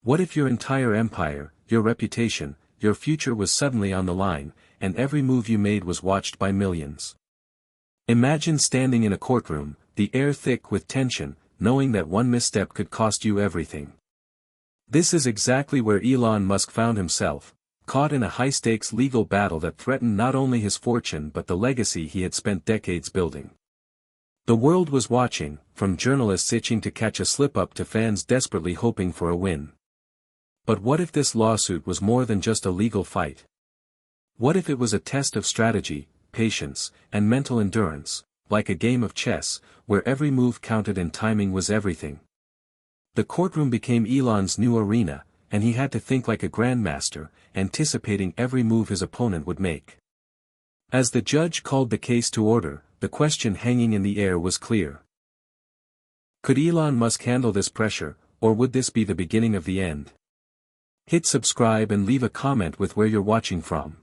What if your entire empire, your reputation, your future was suddenly on the line, and every move you made was watched by millions? Imagine standing in a courtroom, the air thick with tension, knowing that one misstep could cost you everything. This is exactly where Elon Musk found himself, caught in a high-stakes legal battle that threatened not only his fortune but the legacy he had spent decades building. The world was watching, from journalists itching to catch a slip-up to fans desperately hoping for a win. But what if this lawsuit was more than just a legal fight? What if it was a test of strategy, patience, and mental endurance, like a game of chess, where every move counted and timing was everything? The courtroom became Elon's new arena, and he had to think like a grandmaster, anticipating every move his opponent would make. As the judge called the case to order, the question hanging in the air was clear. Could Elon Musk handle this pressure, or would this be the beginning of the end? Hit subscribe and leave a comment with where you're watching from.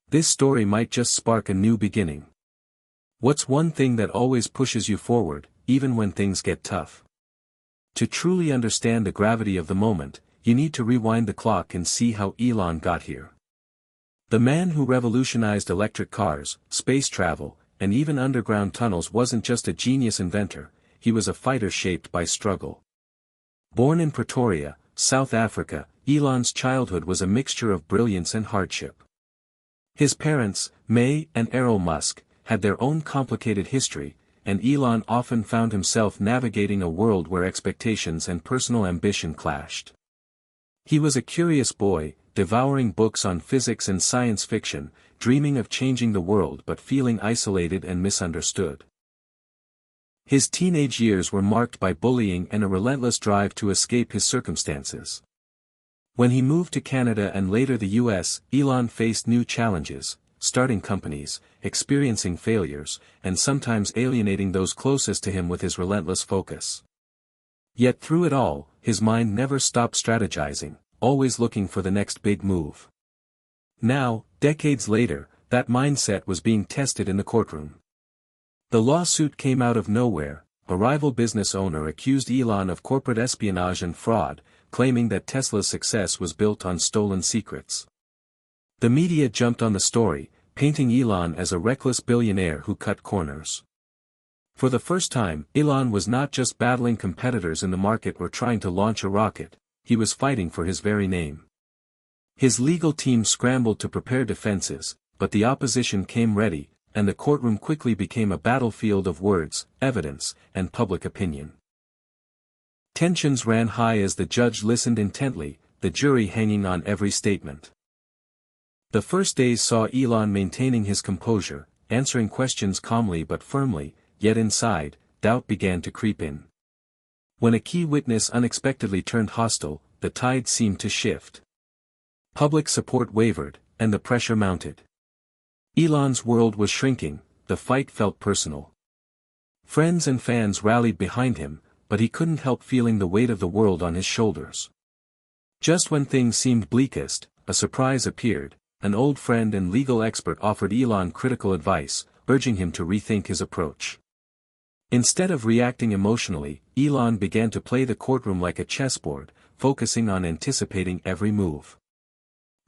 This story might just spark a new beginning. What's one thing that always pushes you forward, even when things get tough? To truly understand the gravity of the moment, you need to rewind the clock and see how Elon got here. The man who revolutionized electric cars, space travel, and even underground tunnels wasn't just a genius inventor, he was a fighter shaped by struggle. Born in Pretoria, South Africa, Elon's childhood was a mixture of brilliance and hardship. His parents, May and Errol Musk, had their own complicated history, and Elon often found himself navigating a world where expectations and personal ambition clashed. He was a curious boy, devouring books on physics and science fiction, dreaming of changing the world but feeling isolated and misunderstood. His teenage years were marked by bullying and a relentless drive to escape his circumstances. When he moved to Canada and later the US, Elon faced new challenges, starting companies, experiencing failures, and sometimes alienating those closest to him with his relentless focus. Yet through it all, his mind never stopped strategizing, always looking for the next big move. Now, decades later, that mindset was being tested in the courtroom. The lawsuit came out of nowhere. A rival business owner accused Elon of corporate espionage and fraud, claiming that Tesla's success was built on stolen secrets. The media jumped on the story, painting Elon as a reckless billionaire who cut corners. For the first time, Elon was not just battling competitors in the market or trying to launch a rocket, he was fighting for his very name. His legal team scrambled to prepare defenses, but the opposition came ready, and the courtroom quickly became a battlefield of words, evidence, and public opinion. Tensions ran high as the judge listened intently, the jury hanging on every statement. The first days saw Elon maintaining his composure, answering questions calmly but firmly, yet inside, doubt began to creep in. When a key witness unexpectedly turned hostile, the tide seemed to shift. Public support wavered, and the pressure mounted. Elon's world was shrinking, the fight felt personal. Friends and fans rallied behind him, but he couldn't help feeling the weight of the world on his shoulders. Just when things seemed bleakest, a surprise appeared. An old friend and legal expert offered Elon critical advice, urging him to rethink his approach. Instead of reacting emotionally, Elon began to play the courtroom like a chessboard, focusing on anticipating every move.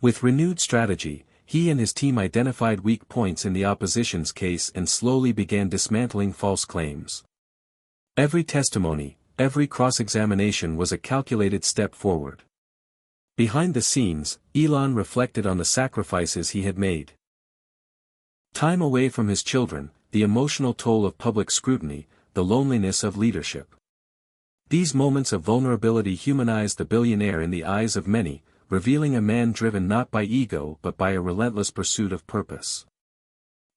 With renewed strategy, he and his team identified weak points in the opposition's case and slowly began dismantling false claims. Every testimony, every cross-examination was a calculated step forward. Behind the scenes, Elon reflected on the sacrifices he had made. Time away from his children, the emotional toll of public scrutiny, the loneliness of leadership. These moments of vulnerability humanized the billionaire in the eyes of many, revealing a man driven not by ego but by a relentless pursuit of purpose.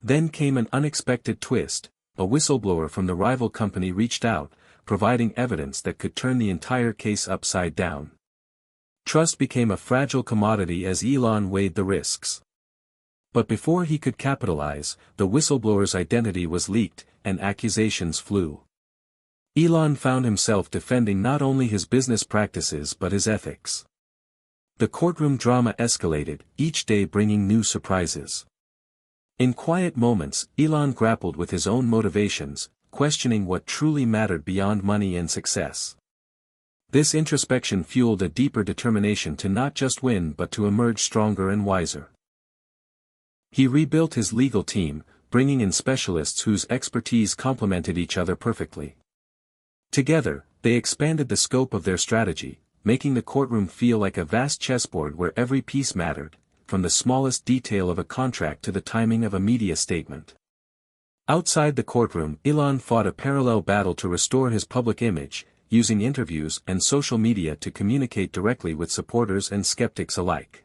Then came an unexpected twist. A whistleblower from the rival company reached out, providing evidence that could turn the entire case upside down. Trust became a fragile commodity as Elon weighed the risks. But before he could capitalize, the whistleblower's identity was leaked, and accusations flew. Elon found himself defending not only his business practices but his ethics. The courtroom drama escalated, each day bringing new surprises. In quiet moments, Elon grappled with his own motivations, questioning what truly mattered beyond money and success. This introspection fueled a deeper determination to not just win but to emerge stronger and wiser. He rebuilt his legal team, bringing in specialists whose expertise complemented each other perfectly. Together, they expanded the scope of their strategy, making the courtroom feel like a vast chessboard where every piece mattered, from the smallest detail of a contract to the timing of a media statement. Outside the courtroom, Elon fought a parallel battle to restore his public image, using interviews and social media to communicate directly with supporters and skeptics alike.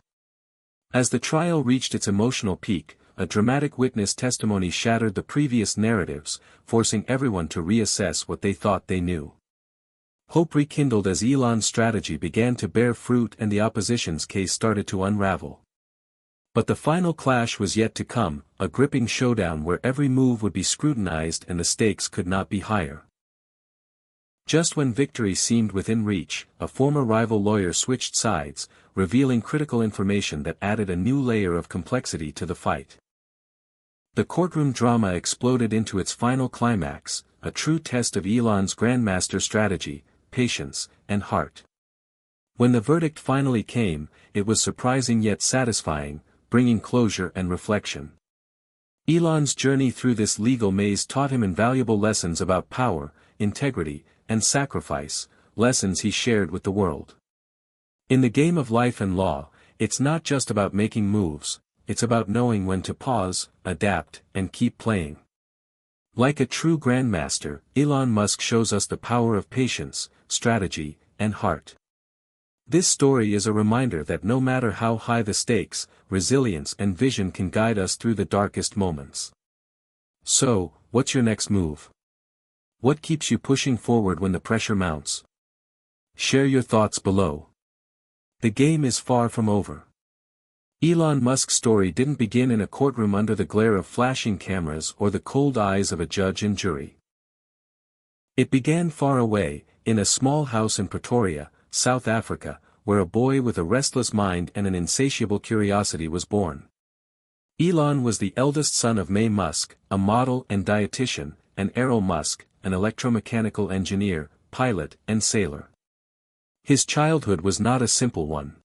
As the trial reached its emotional peak, a dramatic witness testimony shattered the previous narratives, forcing everyone to reassess what they thought they knew. Hope rekindled as Elon's strategy began to bear fruit and the opposition's case started to unravel. But the final clash was yet to come, a gripping showdown where every move would be scrutinized and the stakes could not be higher. Just when victory seemed within reach, a former rival lawyer switched sides, revealing critical information that added a new layer of complexity to the fight. The courtroom drama exploded into its final climax, a true test of Elon's Grandmaster strategy, patience, and heart. When the verdict finally came, it was surprising yet satisfying, bringing closure and reflection. Elon's journey through this legal maze taught him invaluable lessons about power, integrity, and sacrifice, lessons he shared with the world. In the game of life and law, it's not just about making moves, it's about knowing when to pause, adapt, and keep playing. Like a true grandmaster, Elon Musk shows us the power of patience, strategy, and heart. This story is a reminder that no matter how high the stakes, resilience and vision can guide us through the darkest moments. So, what's your next move? What keeps you pushing forward when the pressure mounts? Share your thoughts below. The game is far from over. Elon Musk's story didn't begin in a courtroom under the glare of flashing cameras or the cold eyes of a judge and jury. It began far away, in a small house in Pretoria, South Africa, where a boy with a restless mind and an insatiable curiosity was born. Elon was the eldest son of May Musk, a model and dietitian, and Errol Musk, an electromechanical engineer, pilot, and sailor. His childhood was not a simple one.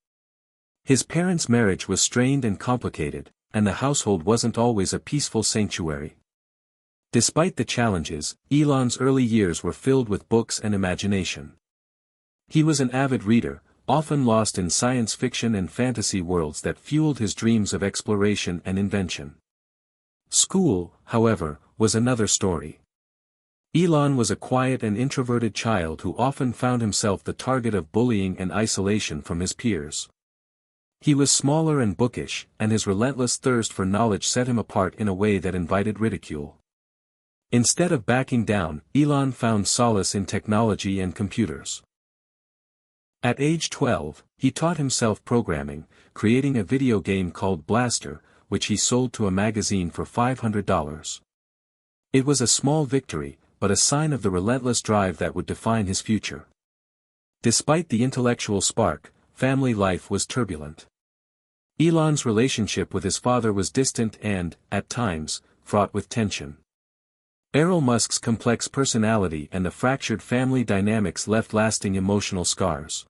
His parents' marriage was strained and complicated, and the household wasn't always a peaceful sanctuary. Despite the challenges, Elon's early years were filled with books and imagination. He was an avid reader, often lost in science fiction and fantasy worlds that fueled his dreams of exploration and invention. School, however, was another story. Elon was a quiet and introverted child who often found himself the target of bullying and isolation from his peers. He was smaller and bookish, and his relentless thirst for knowledge set him apart in a way that invited ridicule. Instead of backing down, Elon found solace in technology and computers. At age 12, he taught himself programming, creating a video game called Blaster, which he sold to a magazine for $500. It was a small victory, but a sign of the relentless drive that would define his future. Despite the intellectual spark, family life was turbulent. Elon's relationship with his father was distant and, at times, fraught with tension. Errol Musk's complex personality and the fractured family dynamics left lasting emotional scars.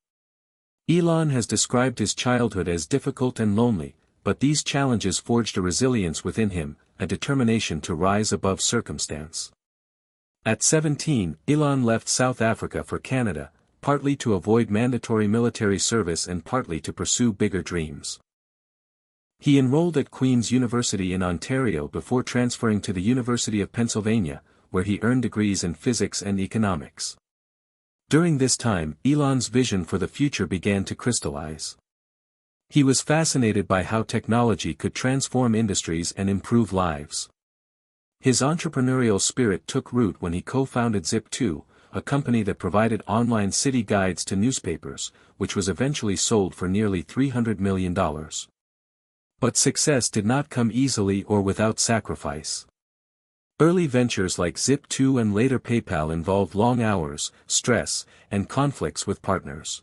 Elon has described his childhood as difficult and lonely, but these challenges forged a resilience within him, a determination to rise above circumstance. At 17, Elon left South Africa for Canada, partly to avoid mandatory military service and partly to pursue bigger dreams. He enrolled at Queen's University in Ontario before transferring to the University of Pennsylvania, where he earned degrees in physics and economics. During this time, Elon's vision for the future began to crystallize. He was fascinated by how technology could transform industries and improve lives. His entrepreneurial spirit took root when he co-founded Zip2, a company that provided online city guides to newspapers, which was eventually sold for nearly $300 million. But success did not come easily or without sacrifice. Early ventures like Zip2 and later PayPal involved long hours, stress, and conflicts with partners.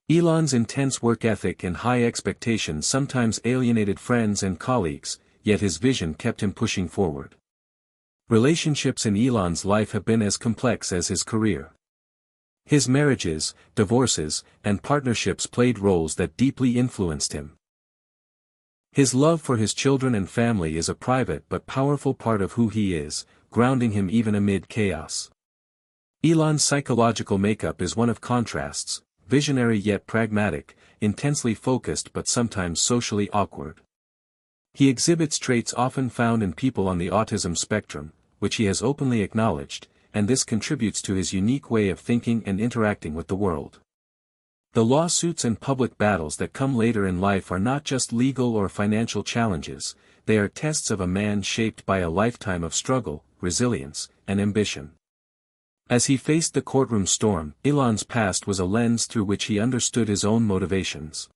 Elon's intense work ethic and high expectations sometimes alienated friends and colleagues, yet his vision kept him pushing forward. Relationships in Elon's life have been as complex as his career. His marriages, divorces, and partnerships played roles that deeply influenced him. His love for his children and family is a private but powerful part of who he is, grounding him even amid chaos. Elon's psychological makeup is one of contrasts, visionary yet pragmatic, intensely focused but sometimes socially awkward. He exhibits traits often found in people on the autism spectrum, which he has openly acknowledged, and this contributes to his unique way of thinking and interacting with the world. The lawsuits and public battles that come later in life are not just legal or financial challenges, they are tests of a man shaped by a lifetime of struggle, resilience, and ambition. As he faced the courtroom storm, Elon's past was a lens through which he understood his own motivations.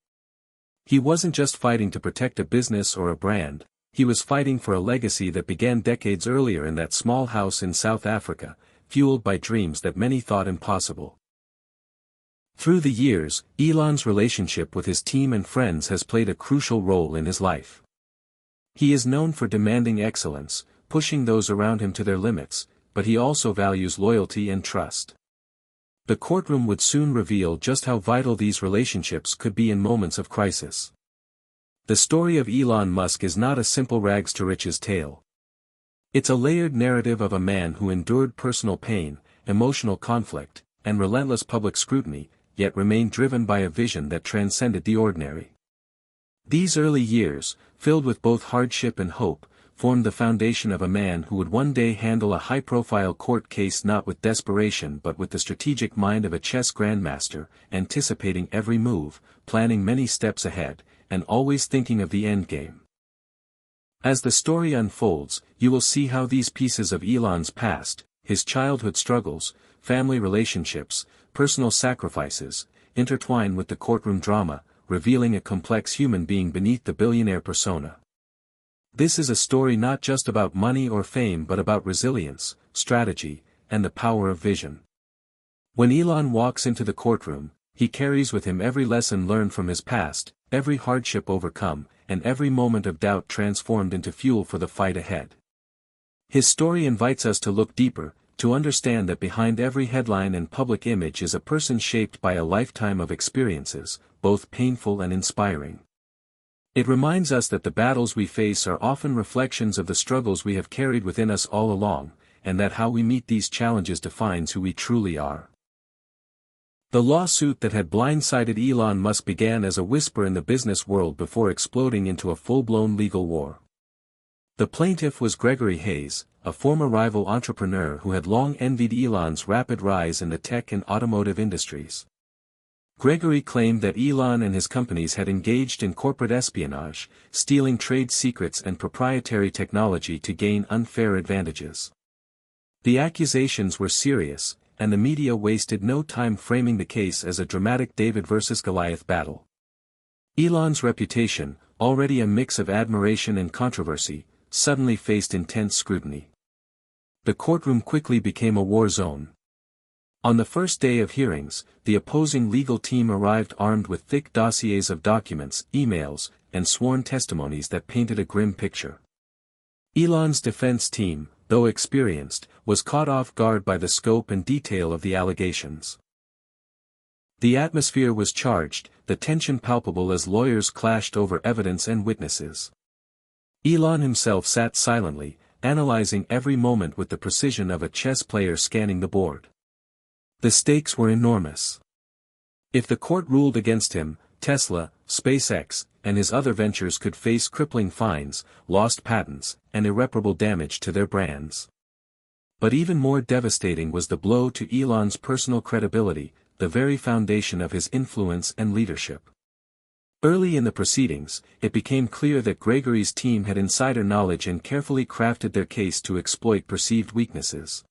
He wasn't just fighting to protect a business or a brand, he was fighting for a legacy that began decades earlier in that small house in South Africa, fueled by dreams that many thought impossible. Through the years, Elon's relationship with his team and friends has played a crucial role in his life. He is known for demanding excellence, pushing those around him to their limits, but he also values loyalty and trust. The courtroom would soon reveal just how vital these relationships could be in moments of crisis. The story of Elon Musk is not a simple rags-to-riches tale. It's a layered narrative of a man who endured personal pain, emotional conflict, and relentless public scrutiny, yet remained driven by a vision that transcended the ordinary. These early years, filled with both hardship and hope, formed the foundation of a man who would one day handle a high-profile court case not with desperation but with the strategic mind of a chess grandmaster, anticipating every move, planning many steps ahead, and always thinking of the endgame. As the story unfolds, you will see how these pieces of Elon's past, his childhood struggles, family relationships, personal sacrifices, intertwine with the courtroom drama, revealing a complex human being beneath the billionaire persona. This is a story not just about money or fame but about resilience, strategy, and the power of vision. When Elon walks into the courtroom, he carries with him every lesson learned from his past, every hardship overcome, and every moment of doubt transformed into fuel for the fight ahead. His story invites us to look deeper, to understand that behind every headline and public image is a person shaped by a lifetime of experiences, both painful and inspiring. It reminds us that the battles we face are often reflections of the struggles we have carried within us all along, and that how we meet these challenges defines who we truly are. The lawsuit that had blindsided Elon Musk began as a whisper in the business world before exploding into a full-blown legal war. The plaintiff was Gregory Hayes, a former rival entrepreneur who had long envied Elon's rapid rise in the tech and automotive industries. Gregory claimed that Elon and his companies had engaged in corporate espionage, stealing trade secrets and proprietary technology to gain unfair advantages. The accusations were serious, and the media wasted no time framing the case as a dramatic David versus Goliath battle. Elon's reputation, already a mix of admiration and controversy, suddenly faced intense scrutiny. The courtroom quickly became a war zone. On the first day of hearings, the opposing legal team arrived armed with thick dossiers of documents, emails, and sworn testimonies that painted a grim picture. Elon's defense team, though experienced, was caught off guard by the scope and detail of the allegations. The atmosphere was charged, the tension palpable as lawyers clashed over evidence and witnesses. Elon himself sat silently, analyzing every moment with the precision of a chess player scanning the board. The stakes were enormous. If the court ruled against him, Tesla, SpaceX, and his other ventures could face crippling fines, lost patents, and irreparable damage to their brands. But even more devastating was the blow to Elon's personal credibility, the very foundation of his influence and leadership. Early in the proceedings, it became clear that Gregory's team had insider knowledge and carefully crafted their case to exploit perceived weaknesses.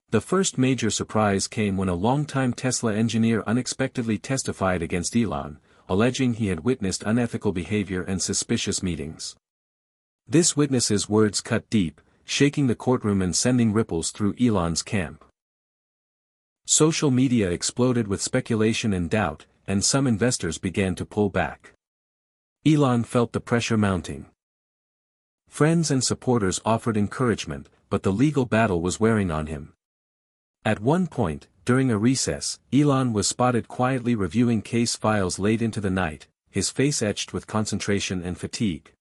The first major surprise came when a longtime Tesla engineer unexpectedly testified against Elon, alleging he had witnessed unethical behavior and suspicious meetings. This witness's words cut deep, shaking the courtroom and sending ripples through Elon's camp. Social media exploded with speculation and doubt, and some investors began to pull back. Elon felt the pressure mounting. Friends and supporters offered encouragement, but the legal battle was wearing on him. At one point, during a recess, Elon was spotted quietly reviewing case files late into the night, his face etched with concentration and fatigue.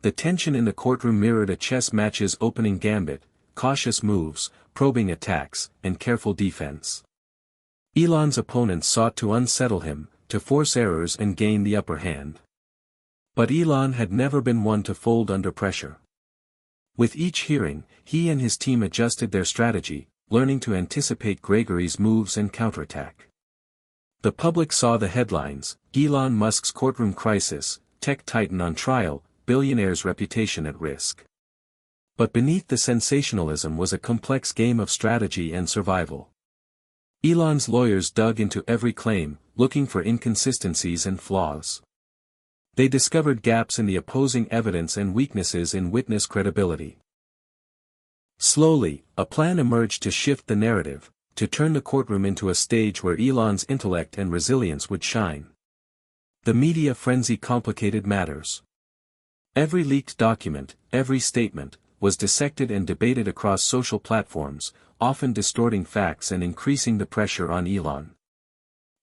The tension in the courtroom mirrored a chess match's opening gambit: cautious moves, probing attacks, and careful defense. Elon's opponents sought to unsettle him, to force errors and gain the upper hand. But Elon had never been one to fold under pressure. With each hearing, he and his team adjusted their strategy, learning to anticipate Gregory's moves and counterattack. The public saw the headlines: Elon Musk's courtroom crisis, tech titan on trial, billionaire's reputation at risk. But beneath the sensationalism was a complex game of strategy and survival. Elon's lawyers dug into every claim, looking for inconsistencies and flaws. They discovered gaps in the opposing evidence and weaknesses in witness credibility. Slowly, a plan emerged to shift the narrative, to turn the courtroom into a stage where Elon's intellect and resilience would shine. The media frenzy complicated matters. Every leaked document, every statement, was dissected and debated across social platforms, often distorting facts and increasing the pressure on Elon.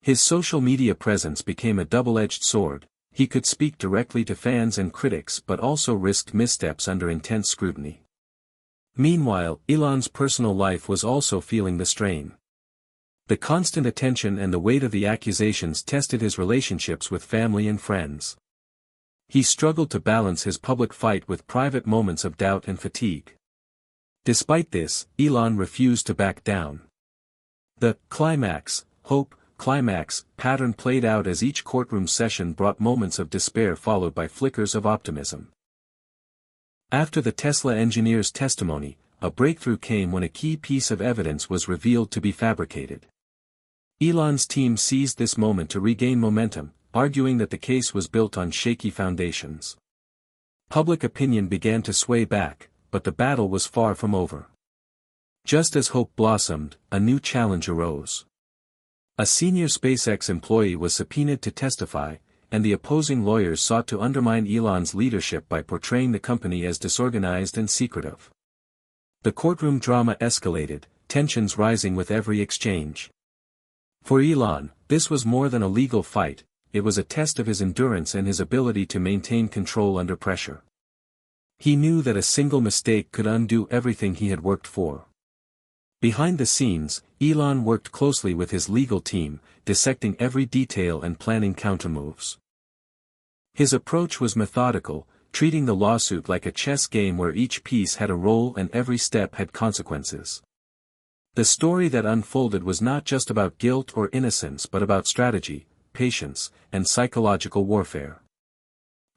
His social media presence became a double-edged sword. He could speak directly to fans and critics but also risked missteps under intense scrutiny. Meanwhile, Elon's personal life was also feeling the strain. The constant attention and the weight of the accusations tested his relationships with family and friends. He struggled to balance his public fight with private moments of doubt and fatigue. Despite this, Elon refused to back down. The climax, hope, climax pattern played out as each courtroom session brought moments of despair followed by flickers of optimism. After the Tesla engineer's testimony, a breakthrough came when a key piece of evidence was revealed to be fabricated. Elon's team seized this moment to regain momentum, arguing that the case was built on shaky foundations. Public opinion began to sway back, but the battle was far from over. Just as hope blossomed, a new challenge arose. A senior SpaceX employee was subpoenaed to testify, and the opposing lawyers sought to undermine Elon's leadership by portraying the company as disorganized and secretive. The courtroom drama escalated, tensions rising with every exchange. For Elon, this was more than a legal fight. It was a test of his endurance and his ability to maintain control under pressure. He knew that a single mistake could undo everything he had worked for. Behind the scenes, Elon worked closely with his legal team, dissecting every detail and planning countermoves. His approach was methodical, treating the lawsuit like a chess game where each piece had a role and every step had consequences. The story that unfolded was not just about guilt or innocence but about strategy, patience, and psychological warfare.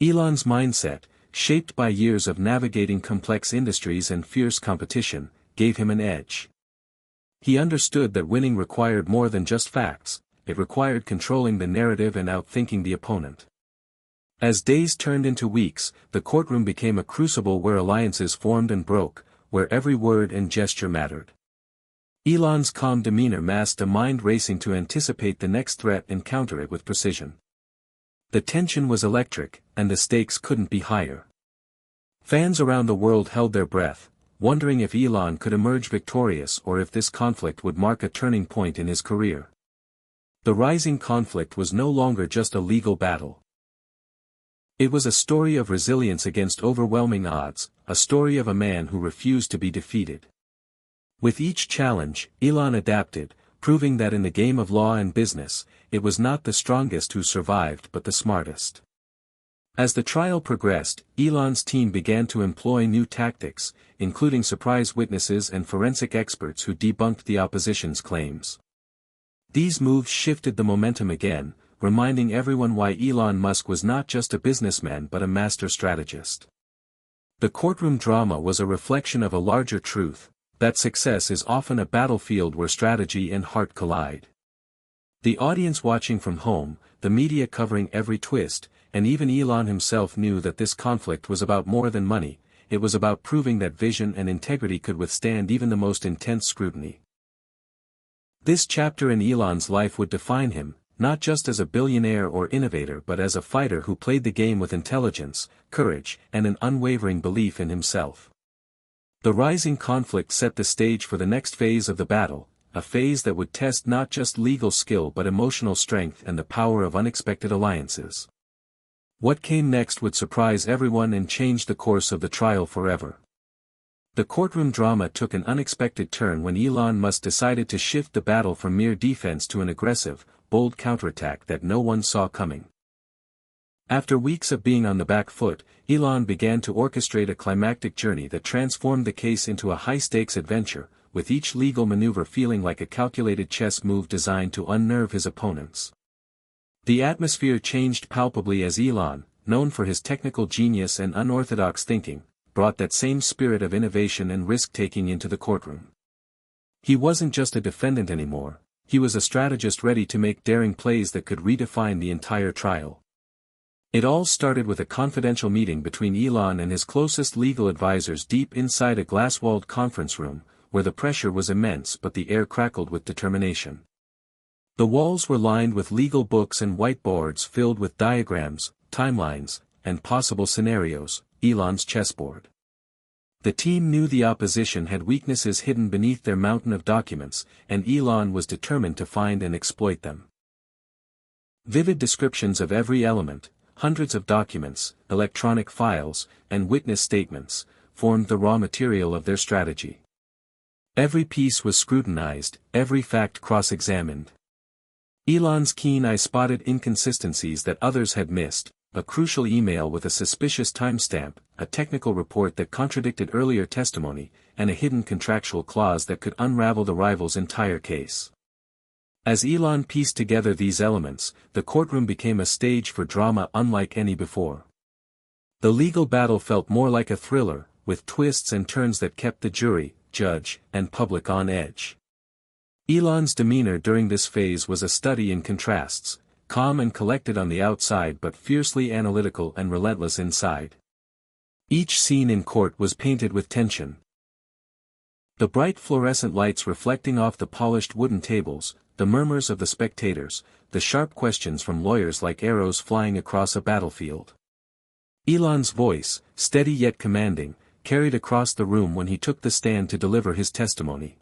Elon's mindset, shaped by years of navigating complex industries and fierce competition, gave him an edge. He understood that winning required more than just facts, it required controlling the narrative and outthinking the opponent. As days turned into weeks, the courtroom became a crucible where alliances formed and broke, where every word and gesture mattered. Elon's calm demeanor masked a mind racing to anticipate the next threat and counter it with precision. The tension was electric, and the stakes couldn't be higher. Fans around the world held their breath, wondering if Elon could emerge victorious or if this conflict would mark a turning point in his career. The rising conflict was no longer just a legal battle. It was a story of resilience against overwhelming odds, a story of a man who refused to be defeated. With each challenge, Elon adapted, proving that in the game of law and business, it was not the strongest who survived but the smartest. As the trial progressed, Elon's team began to employ new tactics, including surprise witnesses and forensic experts who debunked the opposition's claims. These moves shifted the momentum again, reminding everyone why Elon Musk was not just a businessman but a master strategist. The courtroom drama was a reflection of a larger truth, that success is often a battlefield where strategy and heart collide. The audience watching from home, the media covering every twist, and even Elon himself knew that this conflict was about more than money. It was about proving that vision and integrity could withstand even the most intense scrutiny. This chapter in Elon's life would define him, not just as a billionaire or innovator but as a fighter who played the game with intelligence, courage, and an unwavering belief in himself. The rising conflict set the stage for the next phase of the battle, a phase that would test not just legal skill but emotional strength and the power of unexpected alliances. What came next would surprise everyone and change the course of the trial forever. The courtroom drama took an unexpected turn when Elon Musk decided to shift the battle from mere defense to an aggressive, bold counterattack that no one saw coming. After weeks of being on the back foot, Elon began to orchestrate a climactic journey that transformed the case into a high-stakes adventure, with each legal maneuver feeling like a calculated chess move designed to unnerve his opponents. The atmosphere changed palpably as Elon, known for his technical genius and unorthodox thinking, brought that same spirit of innovation and risk-taking into the courtroom. He wasn't just a defendant anymore, he was a strategist ready to make daring plays that could redefine the entire trial. It all started with a confidential meeting between Elon and his closest legal advisors deep inside a glass-walled conference room, where the pressure was immense but the air crackled with determination. The walls were lined with legal books and whiteboards filled with diagrams, timelines, and possible scenarios, Elon's chessboard. The team knew the opposition had weaknesses hidden beneath their mountain of documents, and Elon was determined to find and exploit them. Vivid descriptions of every element, hundreds of documents, electronic files, and witness statements, formed the raw material of their strategy. Every piece was scrutinized, every fact cross-examined. Elon's keen eye spotted inconsistencies that others had missed, a crucial email with a suspicious timestamp, a technical report that contradicted earlier testimony, and a hidden contractual clause that could unravel the rival's entire case. As Elon pieced together these elements, the courtroom became a stage for drama unlike any before. The legal battle felt more like a thriller, with twists and turns that kept the jury, judge, and public on edge. Elon's demeanor during this phase was a study in contrasts, calm and collected on the outside but fiercely analytical and relentless inside. Each scene in court was painted with tension. The bright fluorescent lights reflecting off the polished wooden tables, the murmurs of the spectators, the sharp questions from lawyers like arrows flying across a battlefield. Elon's voice, steady yet commanding, carried across the room when he took the stand to deliver his testimony.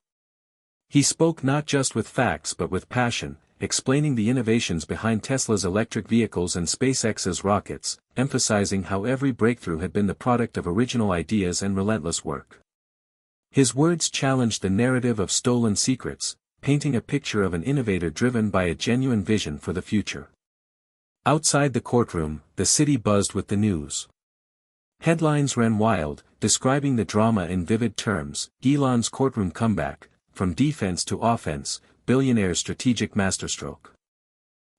He spoke not just with facts but with passion, explaining the innovations behind Tesla's electric vehicles and SpaceX's rockets, emphasizing how every breakthrough had been the product of original ideas and relentless work. His words challenged the narrative of stolen secrets, painting a picture of an innovator driven by a genuine vision for the future. Outside the courtroom, the city buzzed with the news. Headlines ran wild, describing the drama in vivid terms: Elon's courtroom comeback, from defense to offense, billionaire's strategic masterstroke.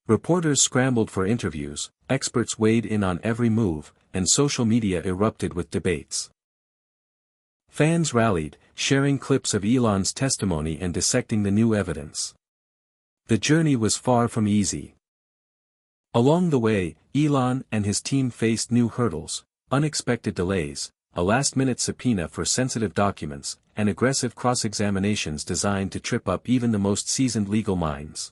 Reporters scrambled for interviews, experts weighed in on every move, and social media erupted with debates. Fans rallied, sharing clips of Elon's testimony and dissecting the new evidence. The journey was far from easy. Along the way, Elon and his team faced new hurdles, unexpected delays, a last-minute subpoena for sensitive documents, and aggressive cross-examinations designed to trip up even the most seasoned legal minds.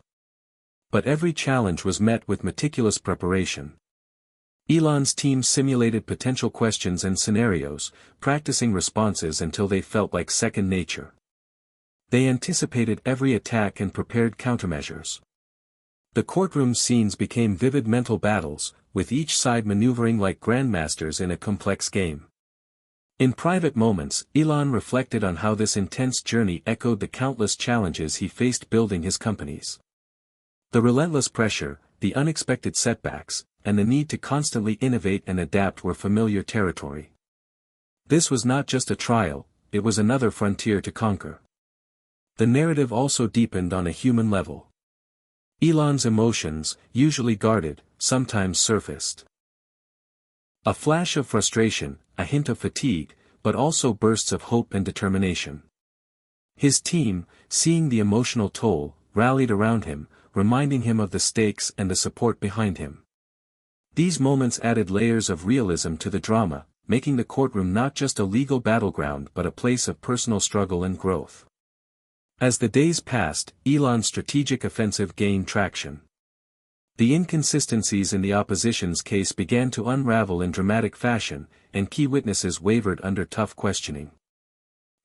But every challenge was met with meticulous preparation. Elon's team simulated potential questions and scenarios, practicing responses until they felt like second nature. They anticipated every attack and prepared countermeasures. The courtroom scenes became vivid mental battles, with each side maneuvering like grandmasters in a complex game. In private moments, Elon reflected on how this intense journey echoed the countless challenges he faced building his companies. The relentless pressure, the unexpected setbacks, and the need to constantly innovate and adapt were familiar territory. This was not just a trial, it was another frontier to conquer. The narrative also deepened on a human level. Elon's emotions, usually guarded, sometimes surfaced. A flash of frustration, a hint of fatigue, but also bursts of hope and determination. His team, seeing the emotional toll, rallied around him, reminding him of the stakes and the support behind him. These moments added layers of realism to the drama, making the courtroom not just a legal battleground but a place of personal struggle and growth. As the days passed, Elon's strategic offensive gained traction. The inconsistencies in the opposition's case began to unravel in dramatic fashion, and key witnesses wavered under tough questioning.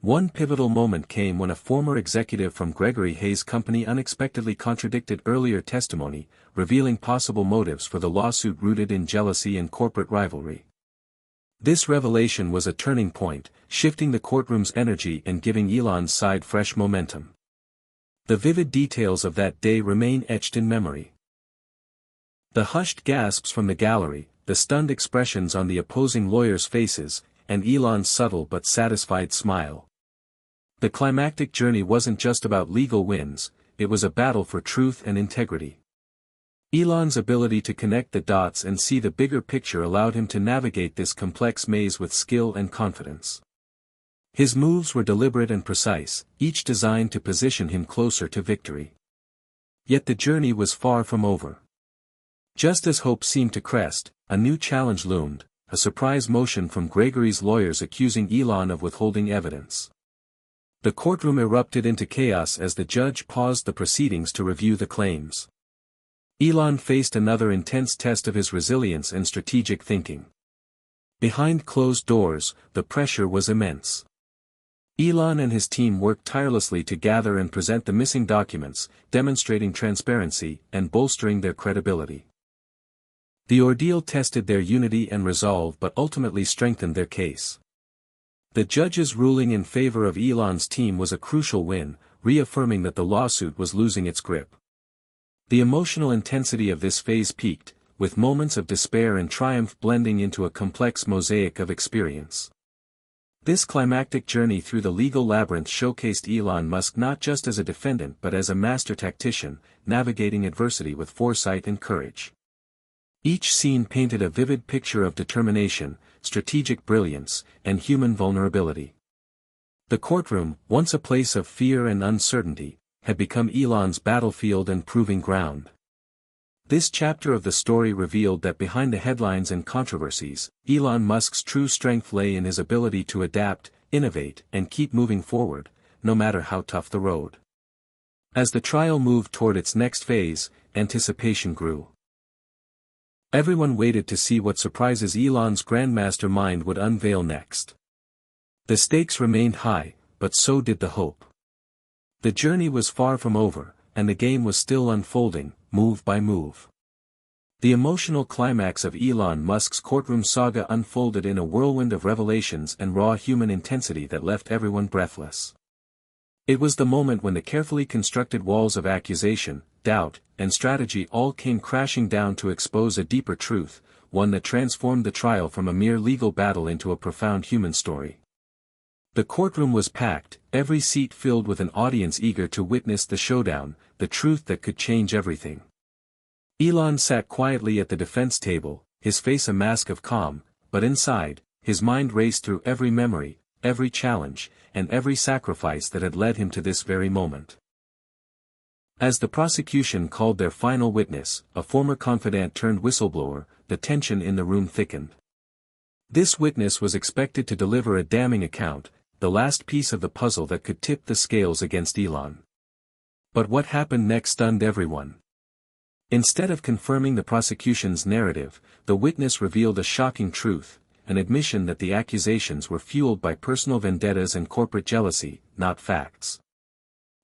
One pivotal moment came when a former executive from Gregory Hayes' company unexpectedly contradicted earlier testimony, revealing possible motives for the lawsuit rooted in jealousy and corporate rivalry. This revelation was a turning point, shifting the courtroom's energy and giving Elon's side fresh momentum. The vivid details of that day remain etched in memory. The hushed gasps from the gallery, the stunned expressions on the opposing lawyers' faces, and Elon's subtle but satisfied smile. The climactic journey wasn't just about legal wins, it was a battle for truth and integrity. Elon's ability to connect the dots and see the bigger picture allowed him to navigate this complex maze with skill and confidence. His moves were deliberate and precise, each designed to position him closer to victory. Yet the journey was far from over. Just as hope seemed to crest, a new challenge loomed, a surprise motion from Gregory's lawyers accusing Elon of withholding evidence. The courtroom erupted into chaos as the judge paused the proceedings to review the claims. Elon faced another intense test of his resilience and strategic thinking. Behind closed doors, the pressure was immense. Elon and his team worked tirelessly to gather and present the missing documents, demonstrating transparency and bolstering their credibility. The ordeal tested their unity and resolve but ultimately strengthened their case. The judge's ruling in favor of Elon's team was a crucial win, reaffirming that the lawsuit was losing its grip. The emotional intensity of this phase peaked, with moments of despair and triumph blending into a complex mosaic of experience. This climactic journey through the legal labyrinth showcased Elon Musk not just as a defendant but as a master tactician, navigating adversity with foresight and courage. Each scene painted a vivid picture of determination, strategic brilliance, and human vulnerability. The courtroom, once a place of fear and uncertainty, had become Elon's battlefield and proving ground. This chapter of the story revealed that behind the headlines and controversies, Elon Musk's true strength lay in his ability to adapt, innovate, and keep moving forward, no matter how tough the road. As the trial moved toward its next phase, anticipation grew. Everyone waited to see what surprises Elon's Grandmaster mind would unveil next. The stakes remained high, but so did the hope. The journey was far from over, and the game was still unfolding, move by move. The emotional climax of Elon Musk's courtroom saga unfolded in a whirlwind of revelations and raw human intensity that left everyone breathless. It was the moment when the carefully constructed walls of accusation, doubt, and strategy all came crashing down to expose a deeper truth, one that transformed the trial from a mere legal battle into a profound human story. The courtroom was packed, every seat filled with an audience eager to witness the showdown, the truth that could change everything. Elon sat quietly at the defense table, his face a mask of calm, but inside, his mind raced through every memory, every challenge, and every sacrifice that had led him to this very moment. As the prosecution called their final witness, a former confidant turned whistleblower, the tension in the room thickened. This witness was expected to deliver a damning account, the last piece of the puzzle that could tip the scales against Elon. But what happened next stunned everyone. Instead of confirming the prosecution's narrative, the witness revealed a shocking truth, an admission that the accusations were fueled by personal vendettas and corporate jealousy, not facts.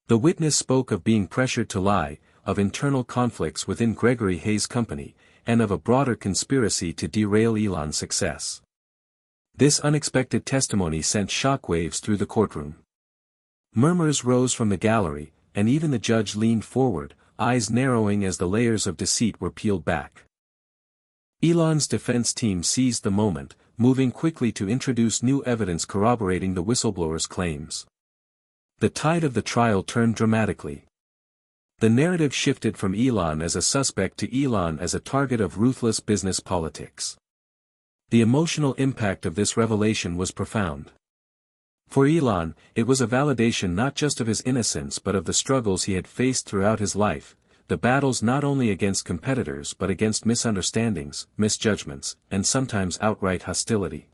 The witness spoke of being pressured to lie, of internal conflicts within Gregory Hayes' company, and of a broader conspiracy to derail Elon's success. This unexpected testimony sent shockwaves through the courtroom. Murmurs rose from the gallery, and even the judge leaned forward, eyes narrowing as the layers of deceit were peeled back. Elon's defense team seized the moment, moving quickly to introduce new evidence corroborating the whistleblower's claims. The tide of the trial turned dramatically. The narrative shifted from Elon as a suspect to Elon as a target of ruthless business politics. The emotional impact of this revelation was profound. For Elon, it was a validation not just of his innocence but of the struggles he had faced throughout his life, the battles not only against competitors but against misunderstandings, misjudgments, and sometimes outright hostility.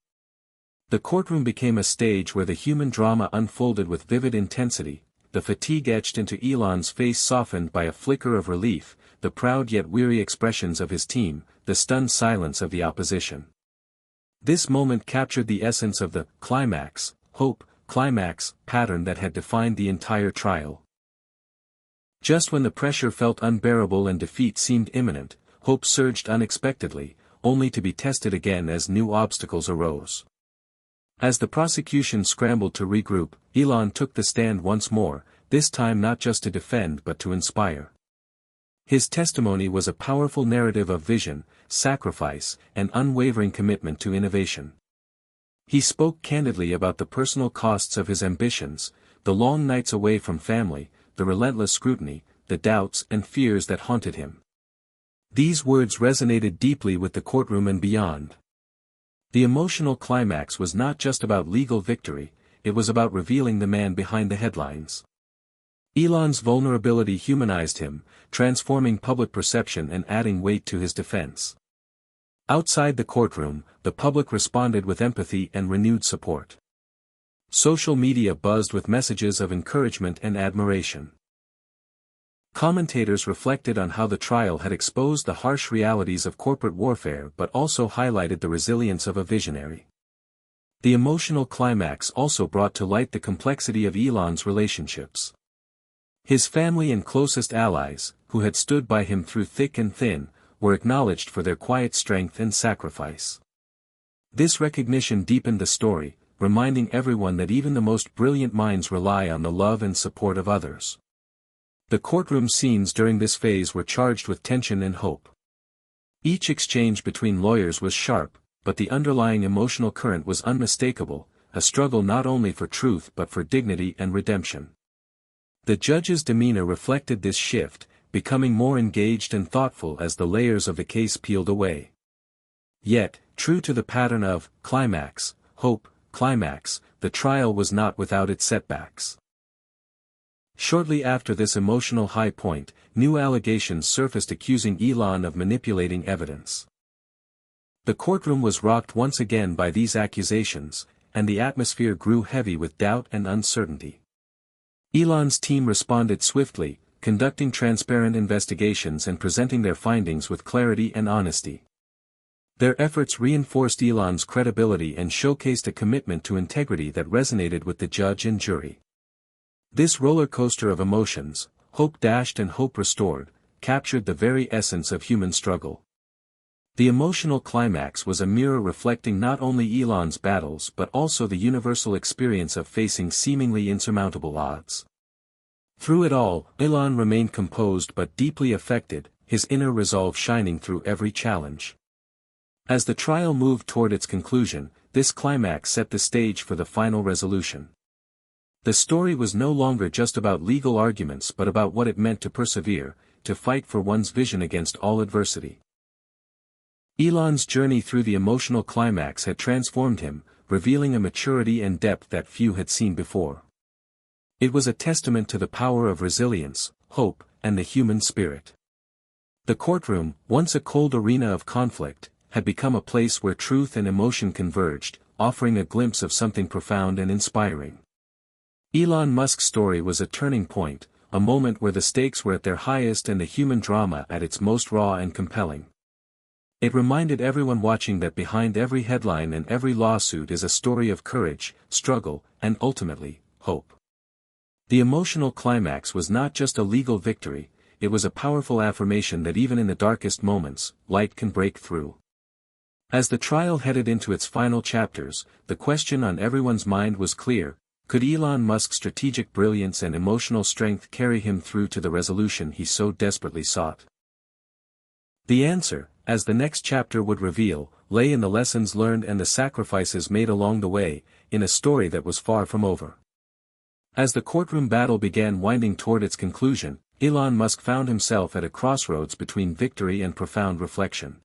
The courtroom became a stage where the human drama unfolded with vivid intensity, the fatigue etched into Elon's face softened by a flicker of relief, the proud yet weary expressions of his team, the stunned silence of the opposition. This moment captured the essence of the climax, hope, climax, pattern that had defined the entire trial. Just when the pressure felt unbearable and defeat seemed imminent, hope surged unexpectedly, only to be tested again as new obstacles arose. As the prosecution scrambled to regroup, Elon took the stand once more, this time not just to defend but to inspire. His testimony was a powerful narrative of vision, sacrifice, and unwavering commitment to innovation. He spoke candidly about the personal costs of his ambitions, the long nights away from family, the relentless scrutiny, the doubts and fears that haunted him. These words resonated deeply with the courtroom and beyond. The emotional climax was not just about legal victory, it was about revealing the man behind the headlines. Elon's vulnerability humanized him, transforming public perception and adding weight to his defense. Outside the courtroom, the public responded with empathy and renewed support. Social media buzzed with messages of encouragement and admiration. Commentators reflected on how the trial had exposed the harsh realities of corporate warfare but also highlighted the resilience of a visionary. The emotional climax also brought to light the complexity of Elon's relationships. His family and closest allies, who had stood by him through thick and thin, were acknowledged for their quiet strength and sacrifice. This recognition deepened the story, reminding everyone that even the most brilliant minds rely on the love and support of others. The courtroom scenes during this phase were charged with tension and hope. Each exchange between lawyers was sharp, but the underlying emotional current was unmistakable, a struggle not only for truth but for dignity and redemption. The judge's demeanor reflected this shift, becoming more engaged and thoughtful as the layers of the case peeled away. Yet, true to the pattern of climax, hope, climax, the trial was not without its setbacks. Shortly after this emotional high point, new allegations surfaced accusing Elon of manipulating evidence. The courtroom was rocked once again by these accusations, and the atmosphere grew heavy with doubt and uncertainty. Elon's team responded swiftly, conducting transparent investigations and presenting their findings with clarity and honesty. Their efforts reinforced Elon's credibility and showcased a commitment to integrity that resonated with the judge and jury. This roller coaster of emotions, hope dashed and hope restored, captured the very essence of human struggle. The emotional climax was a mirror reflecting not only Elon's battles but also the universal experience of facing seemingly insurmountable odds. Through it all, Elon remained composed but deeply affected, his inner resolve shining through every challenge. As the trial moved toward its conclusion, this climax set the stage for the final resolution. The story was no longer just about legal arguments but about what it meant to persevere, to fight for one's vision against all adversity. Elon's journey through the emotional climax had transformed him, revealing a maturity and depth that few had seen before. It was a testament to the power of resilience, hope, and the human spirit. The courtroom, once a cold arena of conflict, had become a place where truth and emotion converged, offering a glimpse of something profound and inspiring. Elon Musk's story was a turning point, a moment where the stakes were at their highest and the human drama at its most raw and compelling. It reminded everyone watching that behind every headline and every lawsuit is a story of courage, struggle, and ultimately, hope. The emotional climax was not just a legal victory, it was a powerful affirmation that even in the darkest moments, light can break through. As the trial headed into its final chapters, the question on everyone's mind was clear: could Elon Musk's strategic brilliance and emotional strength carry him through to the resolution he so desperately sought? The answer, as the next chapter would reveal, lay in the lessons learned and the sacrifices made along the way, in a story that was far from over. As the courtroom battle began winding toward its conclusion, Elon Musk found himself at a crossroads between victory and profound reflection.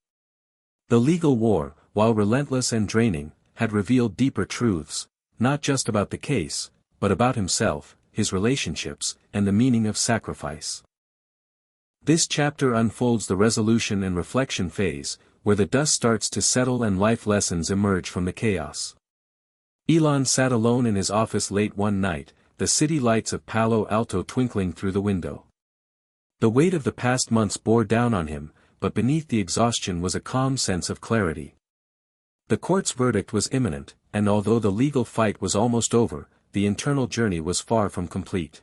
The legal war, while relentless and draining, had revealed deeper truths, not just about the case, but about himself, his relationships, and the meaning of sacrifice. This chapter unfolds the resolution and reflection phase, where the dust starts to settle and life lessons emerge from the chaos. Elon sat alone in his office late one night, the city lights of Palo Alto twinkling through the window. The weight of the past months bore down on him, but beneath the exhaustion was a calm sense of clarity. The court's verdict was imminent, and although the legal fight was almost over, the internal journey was far from complete.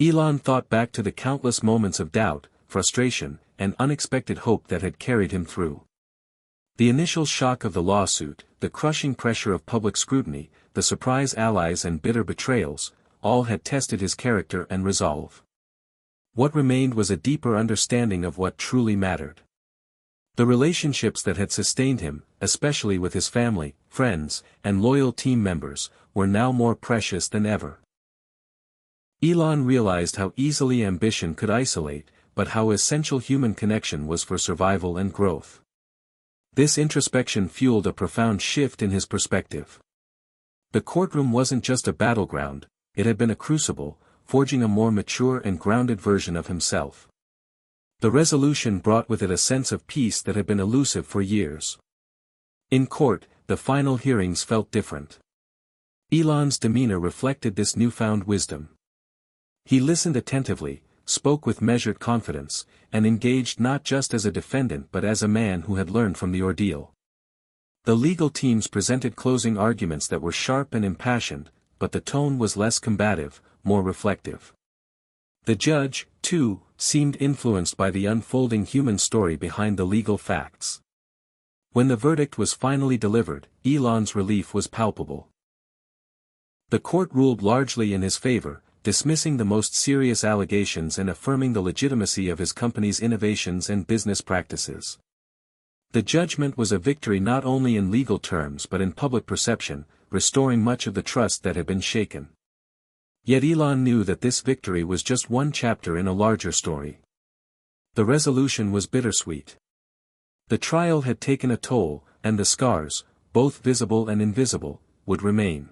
Elon thought back to the countless moments of doubt, frustration, and unexpected hope that had carried him through. The initial shock of the lawsuit, the crushing pressure of public scrutiny, the surprise allies and bitter betrayals, all had tested his character and resolve. What remained was a deeper understanding of what truly mattered. The relationships that had sustained him, especially with his family, friends, and loyal team members, were now more precious than ever. Elon realized how easily ambition could isolate, but how essential human connection was for survival and growth. This introspection fueled a profound shift in his perspective. The courtroom wasn't just a battleground, it had been a crucible, forging a more mature and grounded version of himself. The resolution brought with it a sense of peace that had been elusive for years. In court, the final hearings felt different. Elon's demeanor reflected this newfound wisdom. He listened attentively, spoke with measured confidence, and engaged not just as a defendant but as a man who had learned from the ordeal. The legal teams presented closing arguments that were sharp and impassioned, but the tone was less combative, more reflective. The judge, too, seemed influenced by the unfolding human story behind the legal facts. When the verdict was finally delivered, Elon's relief was palpable. The court ruled largely in his favor, dismissing the most serious allegations and affirming the legitimacy of his company's innovations and business practices. The judgment was a victory not only in legal terms but in public perception, restoring much of the trust that had been shaken. Yet Elon knew that this victory was just one chapter in a larger story. The resolution was bittersweet. The trial had taken a toll, and the scars, both visible and invisible, would remain.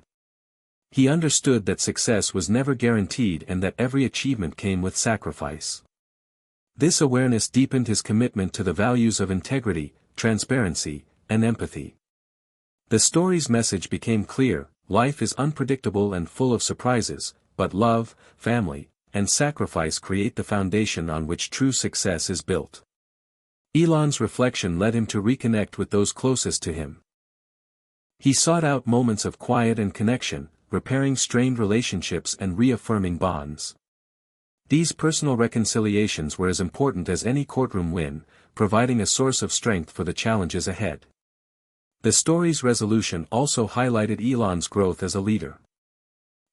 He understood that success was never guaranteed and that every achievement came with sacrifice. This awareness deepened his commitment to the values of integrity, transparency, and empathy. The story's message became clear: life is unpredictable and full of surprises, but love, family, and sacrifice create the foundation on which true success is built. Elon's reflection led him to reconnect with those closest to him. He sought out moments of quiet and connection, repairing strained relationships and reaffirming bonds. These personal reconciliations were as important as any courtroom win, providing a source of strength for the challenges ahead. The story's resolution also highlighted Elon's growth as a leader.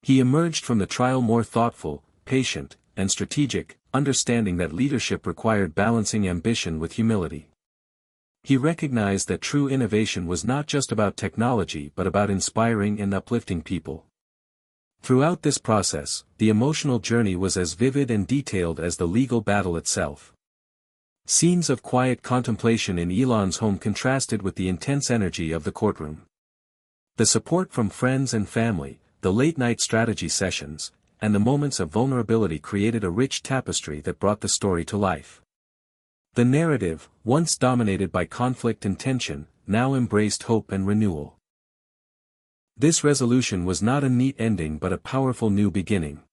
He emerged from the trial more thoughtful, patient, and strategic, understanding that leadership required balancing ambition with humility. He recognized that true innovation was not just about technology but about inspiring and uplifting people. Throughout this process, the emotional journey was as vivid and detailed as the legal battle itself. Scenes of quiet contemplation in Elon's home contrasted with the intense energy of the courtroom. The support from friends and family, the late-night strategy sessions, and the moments of vulnerability created a rich tapestry that brought the story to life. The narrative, once dominated by conflict and tension, now embraced hope and renewal. This resolution was not a neat ending but a powerful new beginning.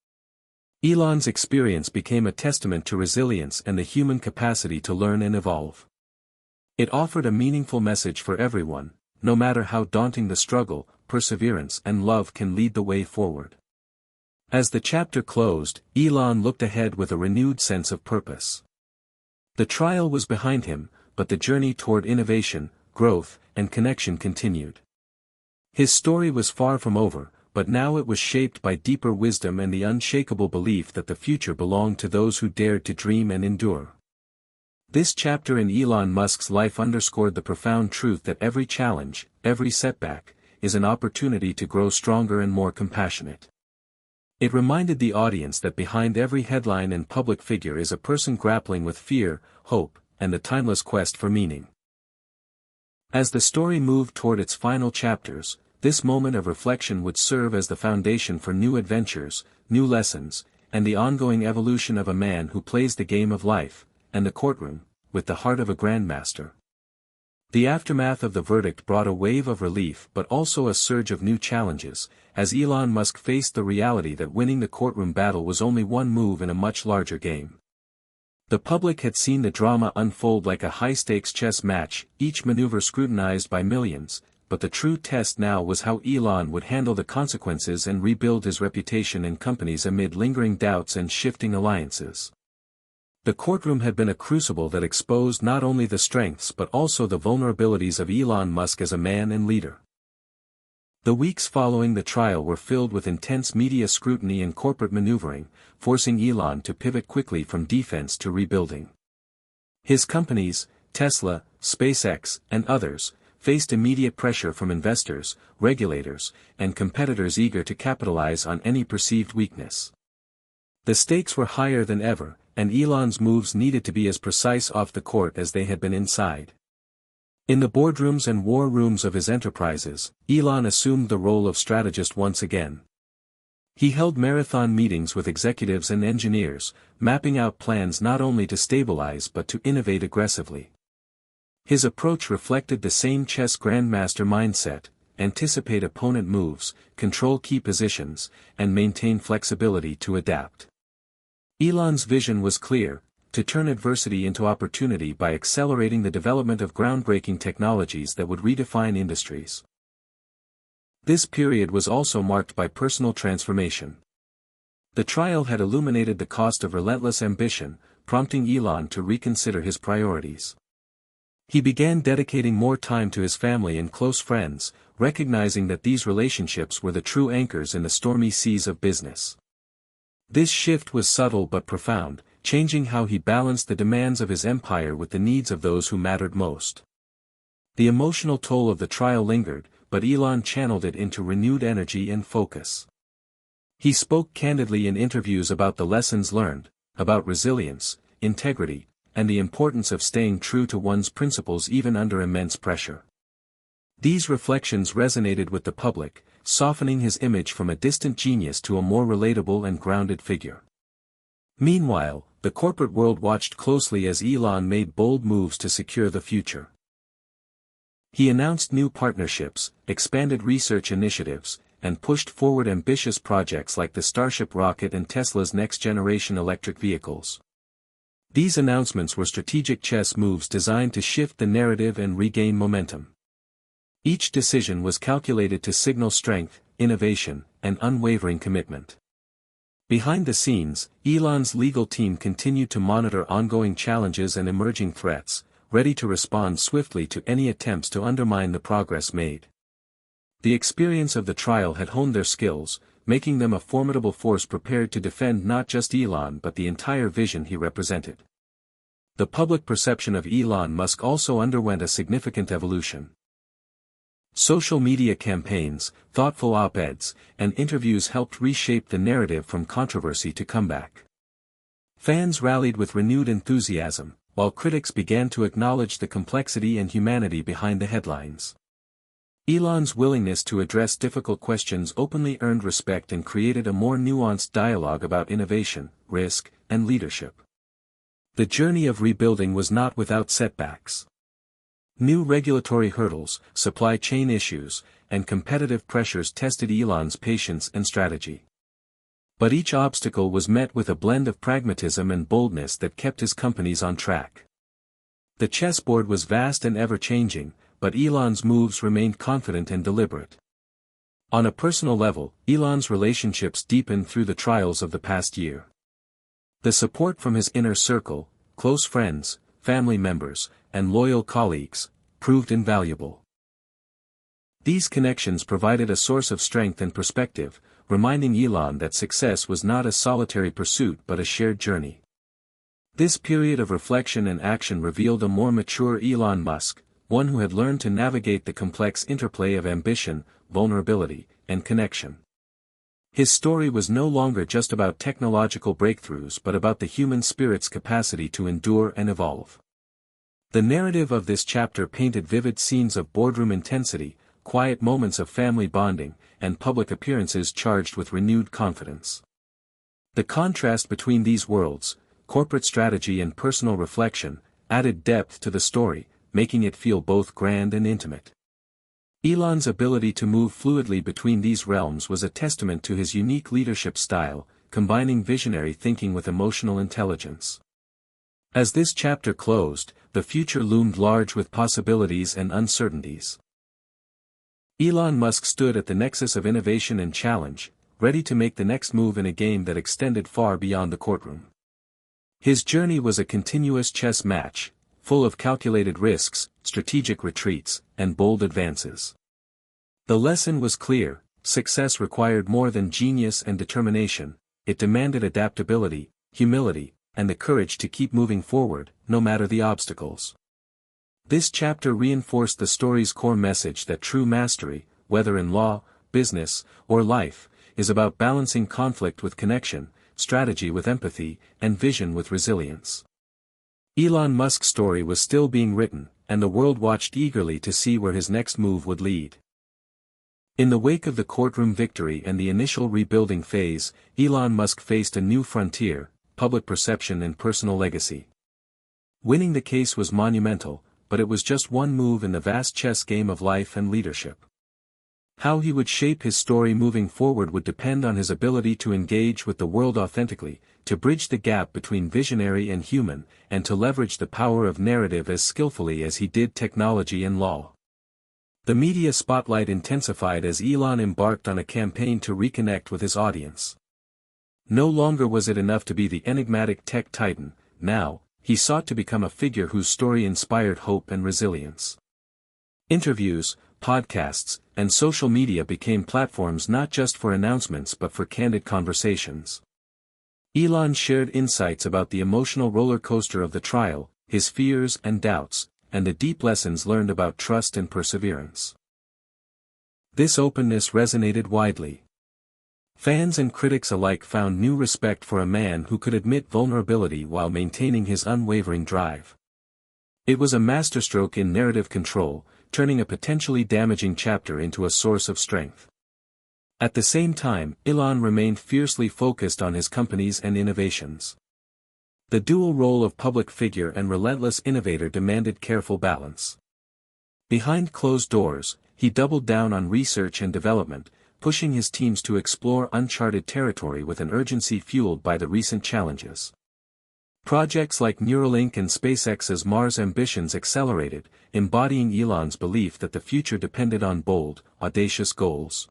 Elon's experience became a testament to resilience and the human capacity to learn and evolve. It offered a meaningful message for everyone: no matter how daunting the struggle, perseverance and love can lead the way forward. As the chapter closed, Elon looked ahead with a renewed sense of purpose. The trial was behind him, but the journey toward innovation, growth, and connection continued. His story was far from over, but now it was shaped by deeper wisdom and the unshakable belief that the future belonged to those who dared to dream and endure. This chapter in Elon Musk's life underscored the profound truth that every challenge, every setback, is an opportunity to grow stronger and more compassionate. It reminded the audience that behind every headline and public figure is a person grappling with fear, hope, and the timeless quest for meaning. As the story moved toward its final chapters, this moment of reflection would serve as the foundation for new adventures, new lessons, and the ongoing evolution of a man who plays the game of life, and the courtroom, with the heart of a grandmaster. The aftermath of the verdict brought a wave of relief but also a surge of new challenges, as Elon Musk faced the reality that winning the courtroom battle was only one move in a much larger game. The public had seen the drama unfold like a high-stakes chess match, each maneuver scrutinized by millions, but the true test now was how Elon would handle the consequences and rebuild his reputation in companies amid lingering doubts and shifting alliances. The courtroom had been a crucible that exposed not only the strengths but also the vulnerabilities of Elon Musk as a man and leader. The weeks following the trial were filled with intense media scrutiny and corporate maneuvering, forcing Elon to pivot quickly from defense to rebuilding. His companies, Tesla, SpaceX, and others, faced immediate pressure from investors, regulators, and competitors eager to capitalize on any perceived weakness. The stakes were higher than ever, and Elon's moves needed to be as precise off the court as they had been inside. In the boardrooms and war rooms of his enterprises, Elon assumed the role of strategist once again. He held marathon meetings with executives and engineers, mapping out plans not only to stabilize but to innovate aggressively. His approach reflected the same chess grandmaster mindset: anticipate opponent moves, control key positions, and maintain flexibility to adapt. Elon's vision was clear: to turn adversity into opportunity by accelerating the development of groundbreaking technologies that would redefine industries. This period was also marked by personal transformation. The trial had illuminated the cost of relentless ambition, prompting Elon to reconsider his priorities. He began dedicating more time to his family and close friends, recognizing that these relationships were the true anchors in the stormy seas of business. This shift was subtle but profound, changing how he balanced the demands of his empire with the needs of those who mattered most. The emotional toll of the trial lingered, but Elon channeled it into renewed energy and focus. He spoke candidly in interviews about the lessons learned, about resilience, integrity, and the importance of staying true to one's principles even under immense pressure. These reflections resonated with the public, softening his image from a distant genius to a more relatable and grounded figure. Meanwhile, the corporate world watched closely as Elon made bold moves to secure the future. He announced new partnerships, expanded research initiatives, and pushed forward ambitious projects like the Starship rocket and Tesla's next-generation electric vehicles. These announcements were strategic chess moves designed to shift the narrative and regain momentum. Each decision was calculated to signal strength, innovation, and unwavering commitment. Behind the scenes, Elon's legal team continued to monitor ongoing challenges and emerging threats, ready to respond swiftly to any attempts to undermine the progress made. The experience of the trial had honed their skills, making them a formidable force prepared to defend not just Elon but the entire vision he represented. The public perception of Elon Musk also underwent a significant evolution. Social media campaigns, thoughtful op-eds, and interviews helped reshape the narrative from controversy to comeback. Fans rallied with renewed enthusiasm, while critics began to acknowledge the complexity and humanity behind the headlines. Elon's willingness to address difficult questions openly earned respect and created a more nuanced dialogue about innovation, risk, and leadership. The journey of rebuilding was not without setbacks. New regulatory hurdles, supply chain issues, and competitive pressures tested Elon's patience and strategy. But each obstacle was met with a blend of pragmatism and boldness that kept his companies on track. The chessboard was vast and ever-changing, but Elon's moves remained confident and deliberate. On a personal level, Elon's relationships deepened through the trials of the past year. The support from his inner circle, close friends, family members, and loyal colleagues, proved invaluable. These connections provided a source of strength and perspective, reminding Elon that success was not a solitary pursuit but a shared journey. This period of reflection and action revealed a more mature Elon Musk, one who had learned to navigate the complex interplay of ambition, vulnerability, and connection. His story was no longer just about technological breakthroughs but about the human spirit's capacity to endure and evolve. The narrative of this chapter painted vivid scenes of boardroom intensity, quiet moments of family bonding, and public appearances charged with renewed confidence. The contrast between these worlds, corporate strategy and personal reflection, added depth to the story, making it feel both grand and intimate. Elon's ability to move fluidly between these realms was a testament to his unique leadership style, combining visionary thinking with emotional intelligence. As this chapter closed, the future loomed large with possibilities and uncertainties. Elon Musk stood at the nexus of innovation and challenge, ready to make the next move in a game that extended far beyond the courtroom. His journey was a continuous chess match, full of calculated risks, strategic retreats, and bold advances. The lesson was clear: success required more than genius and determination, it demanded adaptability, humility, and the courage to keep moving forward, no matter the obstacles. This chapter reinforced the story's core message that true mastery, whether in law, business, or life, is about balancing conflict with connection, strategy with empathy, and vision with resilience. Elon Musk's story was still being written, and the world watched eagerly to see where his next move would lead. In the wake of the courtroom victory and the initial rebuilding phase, Elon Musk faced a new frontier: public perception and personal legacy. Winning the case was monumental, but it was just one move in the vast chess game of life and leadership. How he would shape his story moving forward would depend on his ability to engage with the world authentically, to bridge the gap between visionary and human, and to leverage the power of narrative as skillfully as he did technology and law. The media spotlight intensified as Elon embarked on a campaign to reconnect with his audience. No longer was it enough to be the enigmatic tech titan, now, he sought to become a figure whose story inspired hope and resilience. Interviews, podcasts, and social media became platforms not just for announcements but for candid conversations. Elon shared insights about the emotional roller coaster of the trial, his fears and doubts, and the deep lessons learned about trust and perseverance. This openness resonated widely. Fans and critics alike found new respect for a man who could admit vulnerability while maintaining his unwavering drive. It was a masterstroke in narrative control, turning a potentially damaging chapter into a source of strength. At the same time, Elon remained fiercely focused on his companies and innovations. The dual role of public figure and relentless innovator demanded careful balance. Behind closed doors, he doubled down on research and development, pushing his teams to explore uncharted territory with an urgency fueled by the recent challenges. Projects like Neuralink and SpaceX's Mars ambitions accelerated, embodying Elon's belief that the future depended on bold, audacious goals.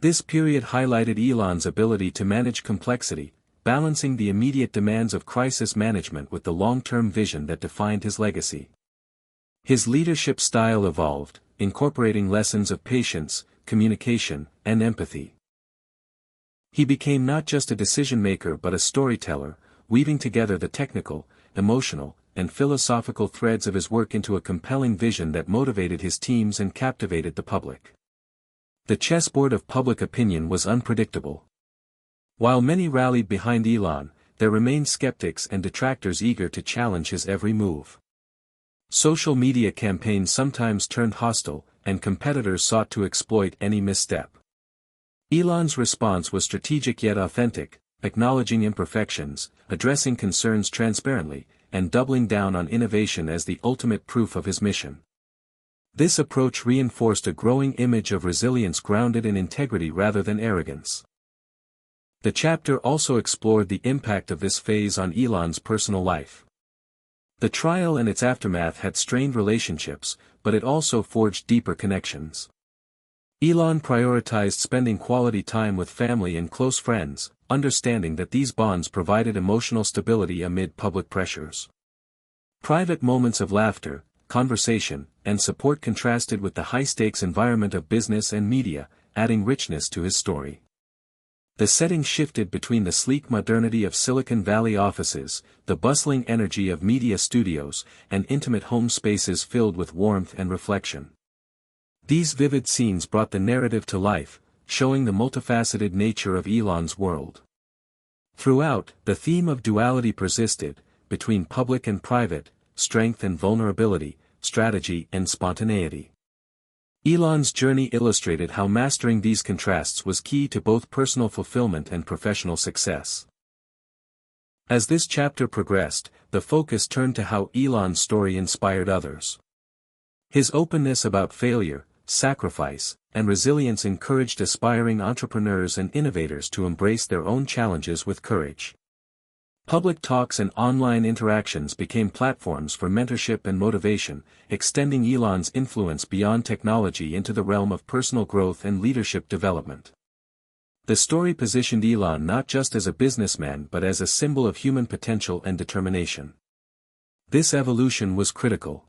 This period highlighted Elon's ability to manage complexity, balancing the immediate demands of crisis management with the long-term vision that defined his legacy. His leadership style evolved, incorporating lessons of patience, communication, and empathy. He became not just a decision-maker but a storyteller, weaving together the technical, emotional, and philosophical threads of his work into a compelling vision that motivated his teams and captivated the public. The chessboard of public opinion was unpredictable. While many rallied behind Elon, there remained skeptics and detractors eager to challenge his every move. Social media campaigns sometimes turned hostile, and competitors sought to exploit any misstep. Elon's response was strategic yet authentic, acknowledging imperfections, addressing concerns transparently, and doubling down on innovation as the ultimate proof of his mission. This approach reinforced a growing image of resilience grounded in integrity rather than arrogance. The chapter also explored the impact of this phase on Elon's personal life. The trial and its aftermath had strained relationships, but it also forged deeper connections. Elon prioritized spending quality time with family and close friends, understanding that these bonds provided emotional stability amid public pressures. Private moments of laughter, conversation, and support contrasted with the high-stakes environment of business and media, adding richness to his story. The setting shifted between the sleek modernity of Silicon Valley offices, the bustling energy of media studios, and intimate home spaces filled with warmth and reflection. These vivid scenes brought the narrative to life, showing the multifaceted nature of Elon's world. Throughout, the theme of duality persisted, between public and private, strength and vulnerability, strategy and spontaneity. Elon's journey illustrated how mastering these contrasts was key to both personal fulfillment and professional success. As this chapter progressed, the focus turned to how Elon's story inspired others. His openness about failure, sacrifice, and resilience encouraged aspiring entrepreneurs and innovators to embrace their own challenges with courage. Public talks and online interactions became platforms for mentorship and motivation, extending Elon's influence beyond technology into the realm of personal growth and leadership development. The story positioned Elon not just as a businessman but as a symbol of human potential and determination. This evolution was critical.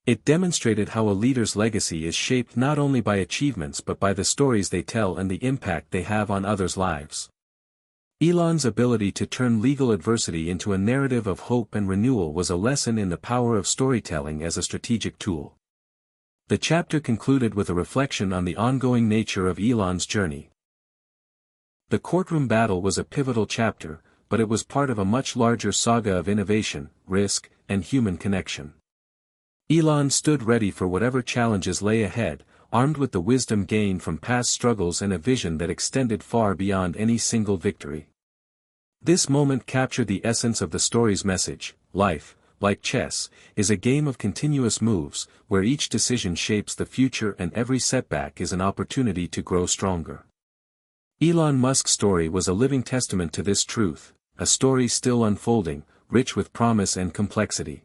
It demonstrated how a leader's legacy is shaped not only by achievements but by the stories they tell and the impact they have on others' lives. Elon's ability to turn legal adversity into a narrative of hope and renewal was a lesson in the power of storytelling as a strategic tool. The chapter concluded with a reflection on the ongoing nature of Elon's journey. The courtroom battle was a pivotal chapter, but it was part of a much larger saga of innovation, risk, and human connection. Elon stood ready for whatever challenges lay ahead, armed with the wisdom gained from past struggles and a vision that extended far beyond any single victory. This moment captured the essence of the story's message: life, like chess, is a game of continuous moves, where each decision shapes the future and every setback is an opportunity to grow stronger. Elon Musk's story was a living testament to this truth, a story still unfolding, rich with promise and complexity.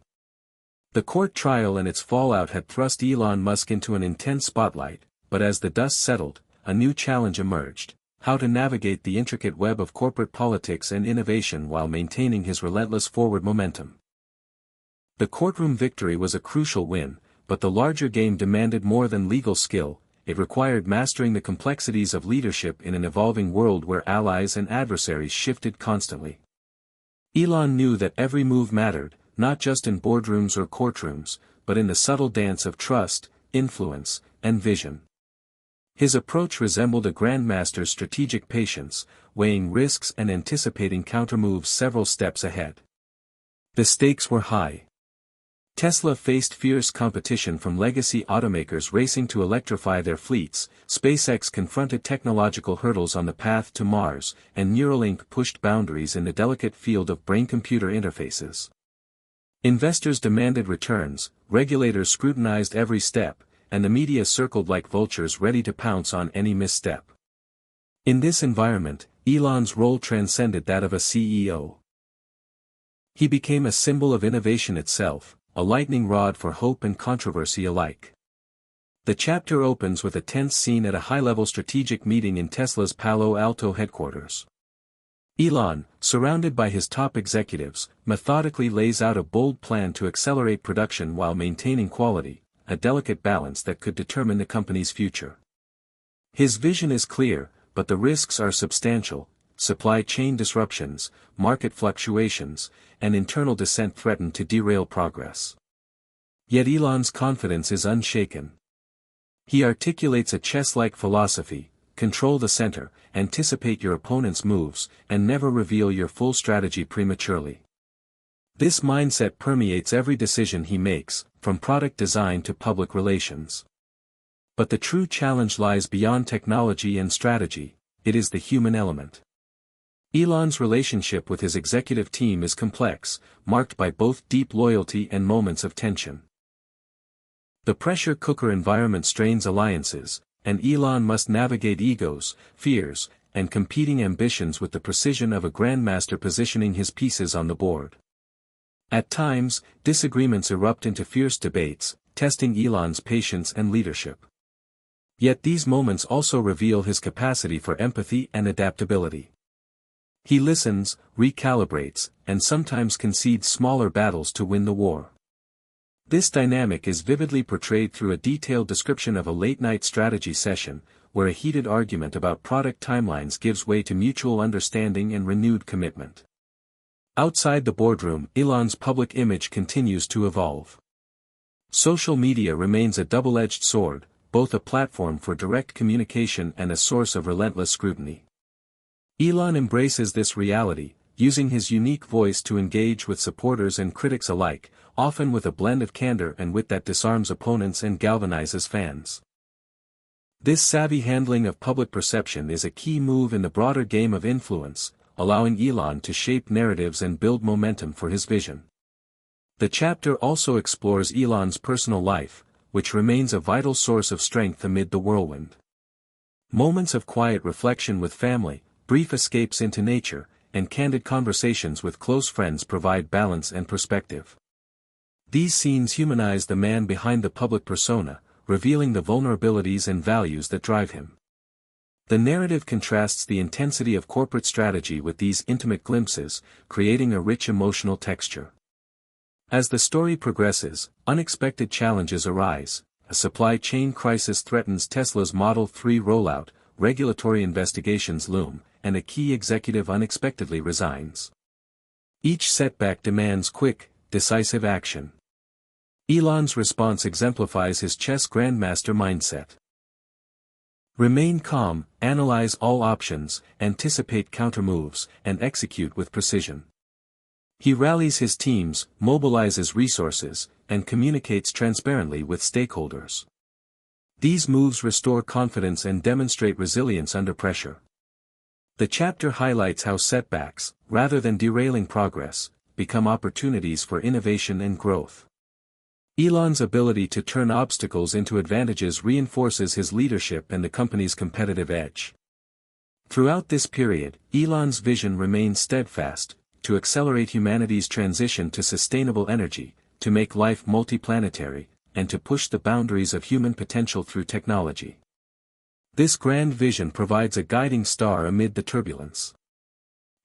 The court trial and its fallout had thrust Elon Musk into an intense spotlight, but as the dust settled, a new challenge emerged: how to navigate the intricate web of corporate politics and innovation while maintaining his relentless forward momentum. The courtroom victory was a crucial win, but the larger game demanded more than legal skill. It required mastering the complexities of leadership in an evolving world where allies and adversaries shifted constantly. Elon knew that every move mattered, not just in boardrooms or courtrooms, but in the subtle dance of trust, influence, and vision. His approach resembled a grandmaster's strategic patience, weighing risks and anticipating countermoves several steps ahead. The stakes were high. Tesla faced fierce competition from legacy automakers racing to electrify their fleets, SpaceX confronted technological hurdles on the path to Mars, and Neuralink pushed boundaries in the delicate field of brain-computer interfaces. Investors demanded returns, regulators scrutinized every step, and the media circled like vultures ready to pounce on any misstep. In this environment, Elon's role transcended that of a CEO. He became a symbol of innovation itself, a lightning rod for hope and controversy alike. The chapter opens with a tense scene at a high-level strategic meeting in Tesla's Palo Alto headquarters. Elon, surrounded by his top executives, methodically lays out a bold plan to accelerate production while maintaining quality, a delicate balance that could determine the company's future. His vision is clear, but the risks are substantial: supply chain disruptions, market fluctuations, and internal dissent threaten to derail progress. Yet Elon's confidence is unshaken. He articulates a chess-like philosophy: control the center, anticipate your opponent's moves, and never reveal your full strategy prematurely. This mindset permeates every decision he makes, from product design to public relations. But the true challenge lies beyond technology and strategy: it is the human element. Elon's relationship with his executive team is complex, marked by both deep loyalty and moments of tension. The pressure cooker environment strains alliances, and Elon must navigate egos, fears, and competing ambitions with the precision of a grandmaster positioning his pieces on the board. At times, disagreements erupt into fierce debates, testing Elon's patience and leadership. Yet these moments also reveal his capacity for empathy and adaptability. He listens, recalibrates, and sometimes concedes smaller battles to win the war. This dynamic is vividly portrayed through a detailed description of a late-night strategy session, where a heated argument about product timelines gives way to mutual understanding and renewed commitment. Outside the boardroom, Elon's public image continues to evolve. Social media remains a double-edged sword, both a platform for direct communication and a source of relentless scrutiny. Elon embraces this reality, using his unique voice to engage with supporters and critics alike, often with a blend of candor and wit that disarms opponents and galvanizes fans. This savvy handling of public perception is a key move in the broader game of influence, allowing Elon to shape narratives and build momentum for his vision. The chapter also explores Elon's personal life, which remains a vital source of strength amid the whirlwind. Moments of quiet reflection with family, brief escapes into nature, and candid conversations with close friends provide balance and perspective. These scenes humanize the man behind the public persona, revealing the vulnerabilities and values that drive him. The narrative contrasts the intensity of corporate strategy with these intimate glimpses, creating a rich emotional texture. As the story progresses, unexpected challenges arise. A supply chain crisis threatens Tesla's Model 3 rollout, regulatory investigations loom, and a key executive unexpectedly resigns. Each setback demands quick, decisive action. Elon's response exemplifies his chess grandmaster mindset. Remain calm, analyze all options, anticipate countermoves, and execute with precision. He rallies his teams, mobilizes resources, and communicates transparently with stakeholders. These moves restore confidence and demonstrate resilience under pressure. The chapter highlights how setbacks, rather than derailing progress, become opportunities for innovation and growth. Elon's ability to turn obstacles into advantages reinforces his leadership and the company's competitive edge. Throughout this period, Elon's vision remains steadfast: to accelerate humanity's transition to sustainable energy, to make life multiplanetary, and to push the boundaries of human potential through technology. This grand vision provides a guiding star amid the turbulence.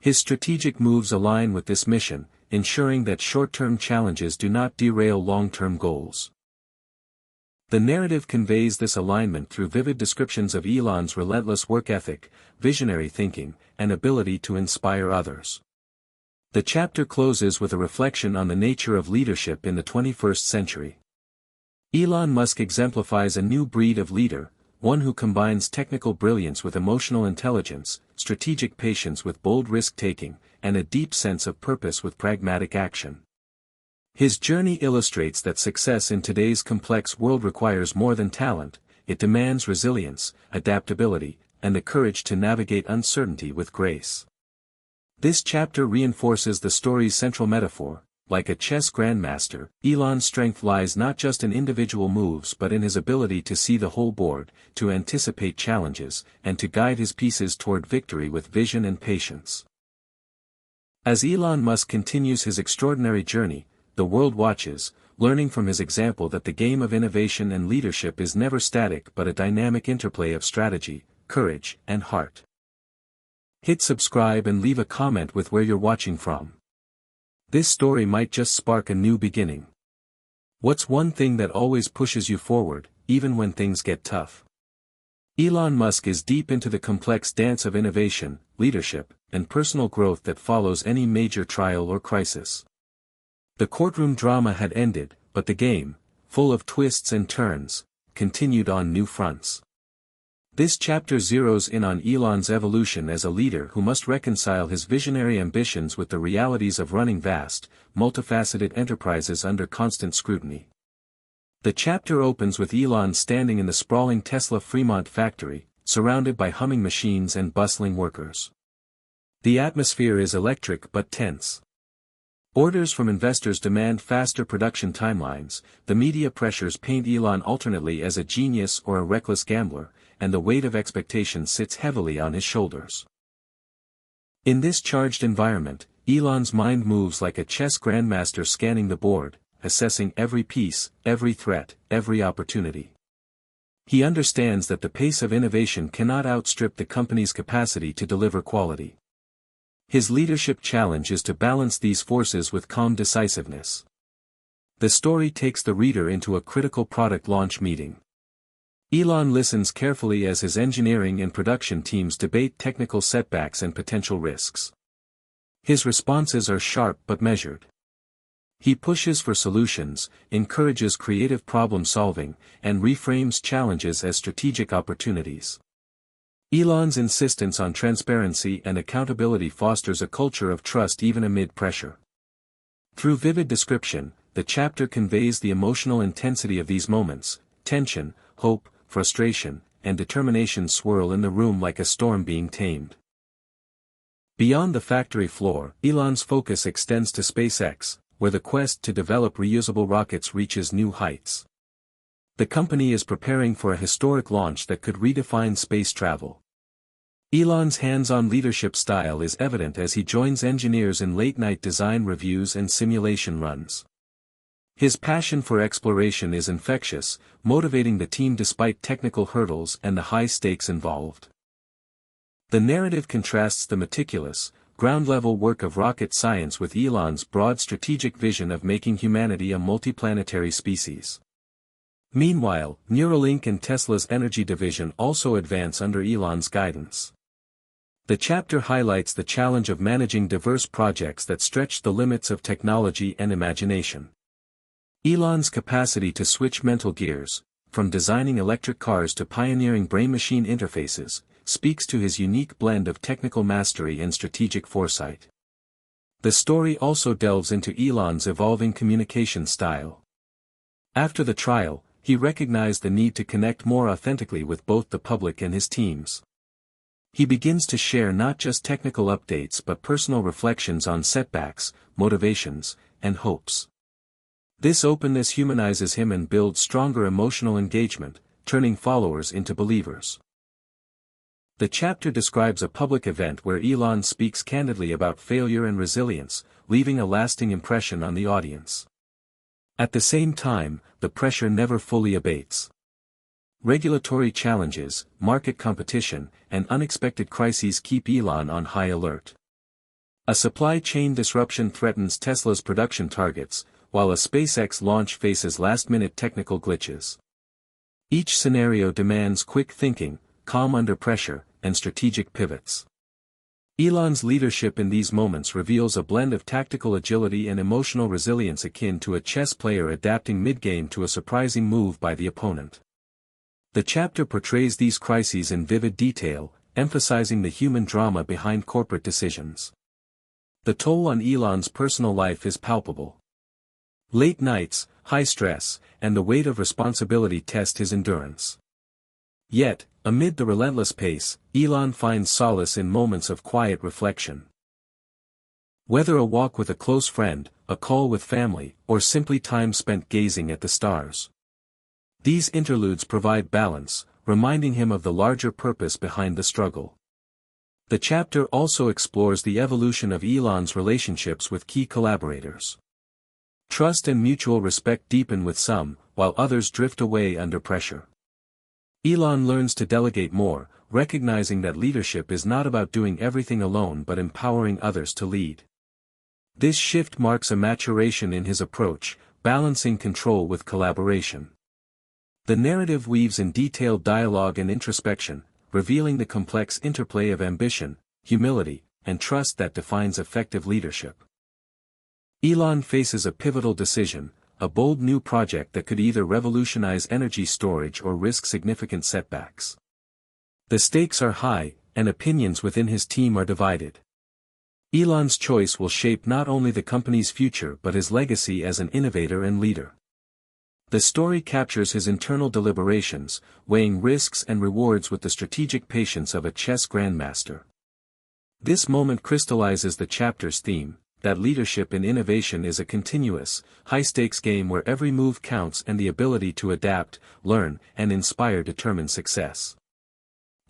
His strategic moves align with this mission, ensuring that short-term challenges do not derail long-term goals. The narrative conveys this alignment through vivid descriptions of Elon's relentless work ethic, visionary thinking, and ability to inspire others. The chapter closes with a reflection on the nature of leadership in the 21st century. Elon Musk exemplifies a new breed of leader, one who combines technical brilliance with emotional intelligence, strategic patience with bold risk-taking, and a deep sense of purpose with pragmatic action. His journey illustrates that success in today's complex world requires more than talent; it demands resilience, adaptability, and the courage to navigate uncertainty with grace. This chapter reinforces the story's central metaphor: like a chess grandmaster, Elon's strength lies not just in individual moves but in his ability to see the whole board, to anticipate challenges, and to guide his pieces toward victory with vision and patience. As Elon Musk continues his extraordinary journey, the world watches, learning from his example that the game of innovation and leadership is never static but a dynamic interplay of strategy, courage, and heart. Hit subscribe and leave a comment with where you're watching from. This story might just spark a new beginning. What's one thing that always pushes you forward, even when things get tough? Elon Musk is deep into the complex dance of innovation, leadership, and personal growth that follows any major trial or crisis. The courtroom drama had ended, but the game, full of twists and turns, continued on new fronts. This chapter zeroes in on Elon's evolution as a leader who must reconcile his visionary ambitions with the realities of running vast, multifaceted enterprises under constant scrutiny. The chapter opens with Elon standing in the sprawling Tesla Fremont factory, surrounded by humming machines and bustling workers. The atmosphere is electric but tense. Orders from investors demand faster production timelines, the media pressures paint Elon alternately as a genius or a reckless gambler, and the weight of expectation sits heavily on his shoulders. In this charged environment, Elon's mind moves like a chess grandmaster scanning the board, assessing every piece, every threat, every opportunity. He understands that the pace of innovation cannot outstrip the company's capacity to deliver quality. His leadership challenge is to balance these forces with calm decisiveness. The story takes the reader into a critical product launch meeting. Elon listens carefully as his engineering and production teams debate technical setbacks and potential risks. His responses are sharp but measured. He pushes for solutions, encourages creative problem-solving, and reframes challenges as strategic opportunities. Elon's insistence on transparency and accountability fosters a culture of trust even amid pressure. Through vivid description, the chapter conveys the emotional intensity of these moments: tension, hope, frustration, and determination swirl in the room like a storm being tamed. Beyond the factory floor, Elon's focus extends to SpaceX, where the quest to develop reusable rockets reaches new heights. The company is preparing for a historic launch that could redefine space travel. Elon's hands-on leadership style is evident as he joins engineers in late-night design reviews and simulation runs. His passion for exploration is infectious, motivating the team despite technical hurdles and the high stakes involved. The narrative contrasts the meticulous, ground-level work of rocket science with Elon's broad strategic vision of making humanity a multiplanetary species. Meanwhile, Neuralink and Tesla's energy division also advance under Elon's guidance. The chapter highlights the challenge of managing diverse projects that stretch the limits of technology and imagination. Elon's capacity to switch mental gears, from designing electric cars to pioneering brain-machine interfaces, speaks to his unique blend of technical mastery and strategic foresight. The story also delves into Elon's evolving communication style. After the trial, he recognized the need to connect more authentically with both the public and his teams. He begins to share not just technical updates but personal reflections on setbacks, motivations, and hopes. This openness humanizes him and builds stronger emotional engagement, turning followers into believers. The chapter describes a public event where Elon speaks candidly about failure and resilience, leaving a lasting impression on the audience. At the same time, the pressure never fully abates. Regulatory challenges, market competition, and unexpected crises keep Elon on high alert. A supply chain disruption threatens Tesla's production targets, while a SpaceX launch faces last-minute technical glitches. Each scenario demands quick thinking, calm under pressure, and strategic pivots. Elon's leadership in these moments reveals a blend of tactical agility and emotional resilience akin to a chess player adapting mid-game to a surprising move by the opponent. The chapter portrays these crises in vivid detail, emphasizing the human drama behind corporate decisions. The toll on Elon's personal life is palpable. Late nights, high stress, and the weight of responsibility test his endurance. Yet, amid the relentless pace, Elon finds solace in moments of quiet reflection. Whether a walk with a close friend, a call with family, or simply time spent gazing at the stars. These interludes provide balance, reminding him of the larger purpose behind the struggle. The chapter also explores the evolution of Elon's relationships with key collaborators. Trust and mutual respect deepen with some, while others drift away under pressure. Elon learns to delegate more, recognizing that leadership is not about doing everything alone but empowering others to lead. This shift marks a maturation in his approach, balancing control with collaboration. The narrative weaves in detailed dialogue and introspection, revealing the complex interplay of ambition, humility, and trust that defines effective leadership. Elon faces a pivotal decision, a bold new project that could either revolutionize energy storage or risk significant setbacks. The stakes are high, and opinions within his team are divided. Elon's choice will shape not only the company's future but his legacy as an innovator and leader. The story captures his internal deliberations, weighing risks and rewards with the strategic patience of a chess grandmaster. This moment crystallizes the chapter's theme, that leadership in innovation is a continuous, high-stakes game where every move counts and the ability to adapt, learn, and inspire determine success.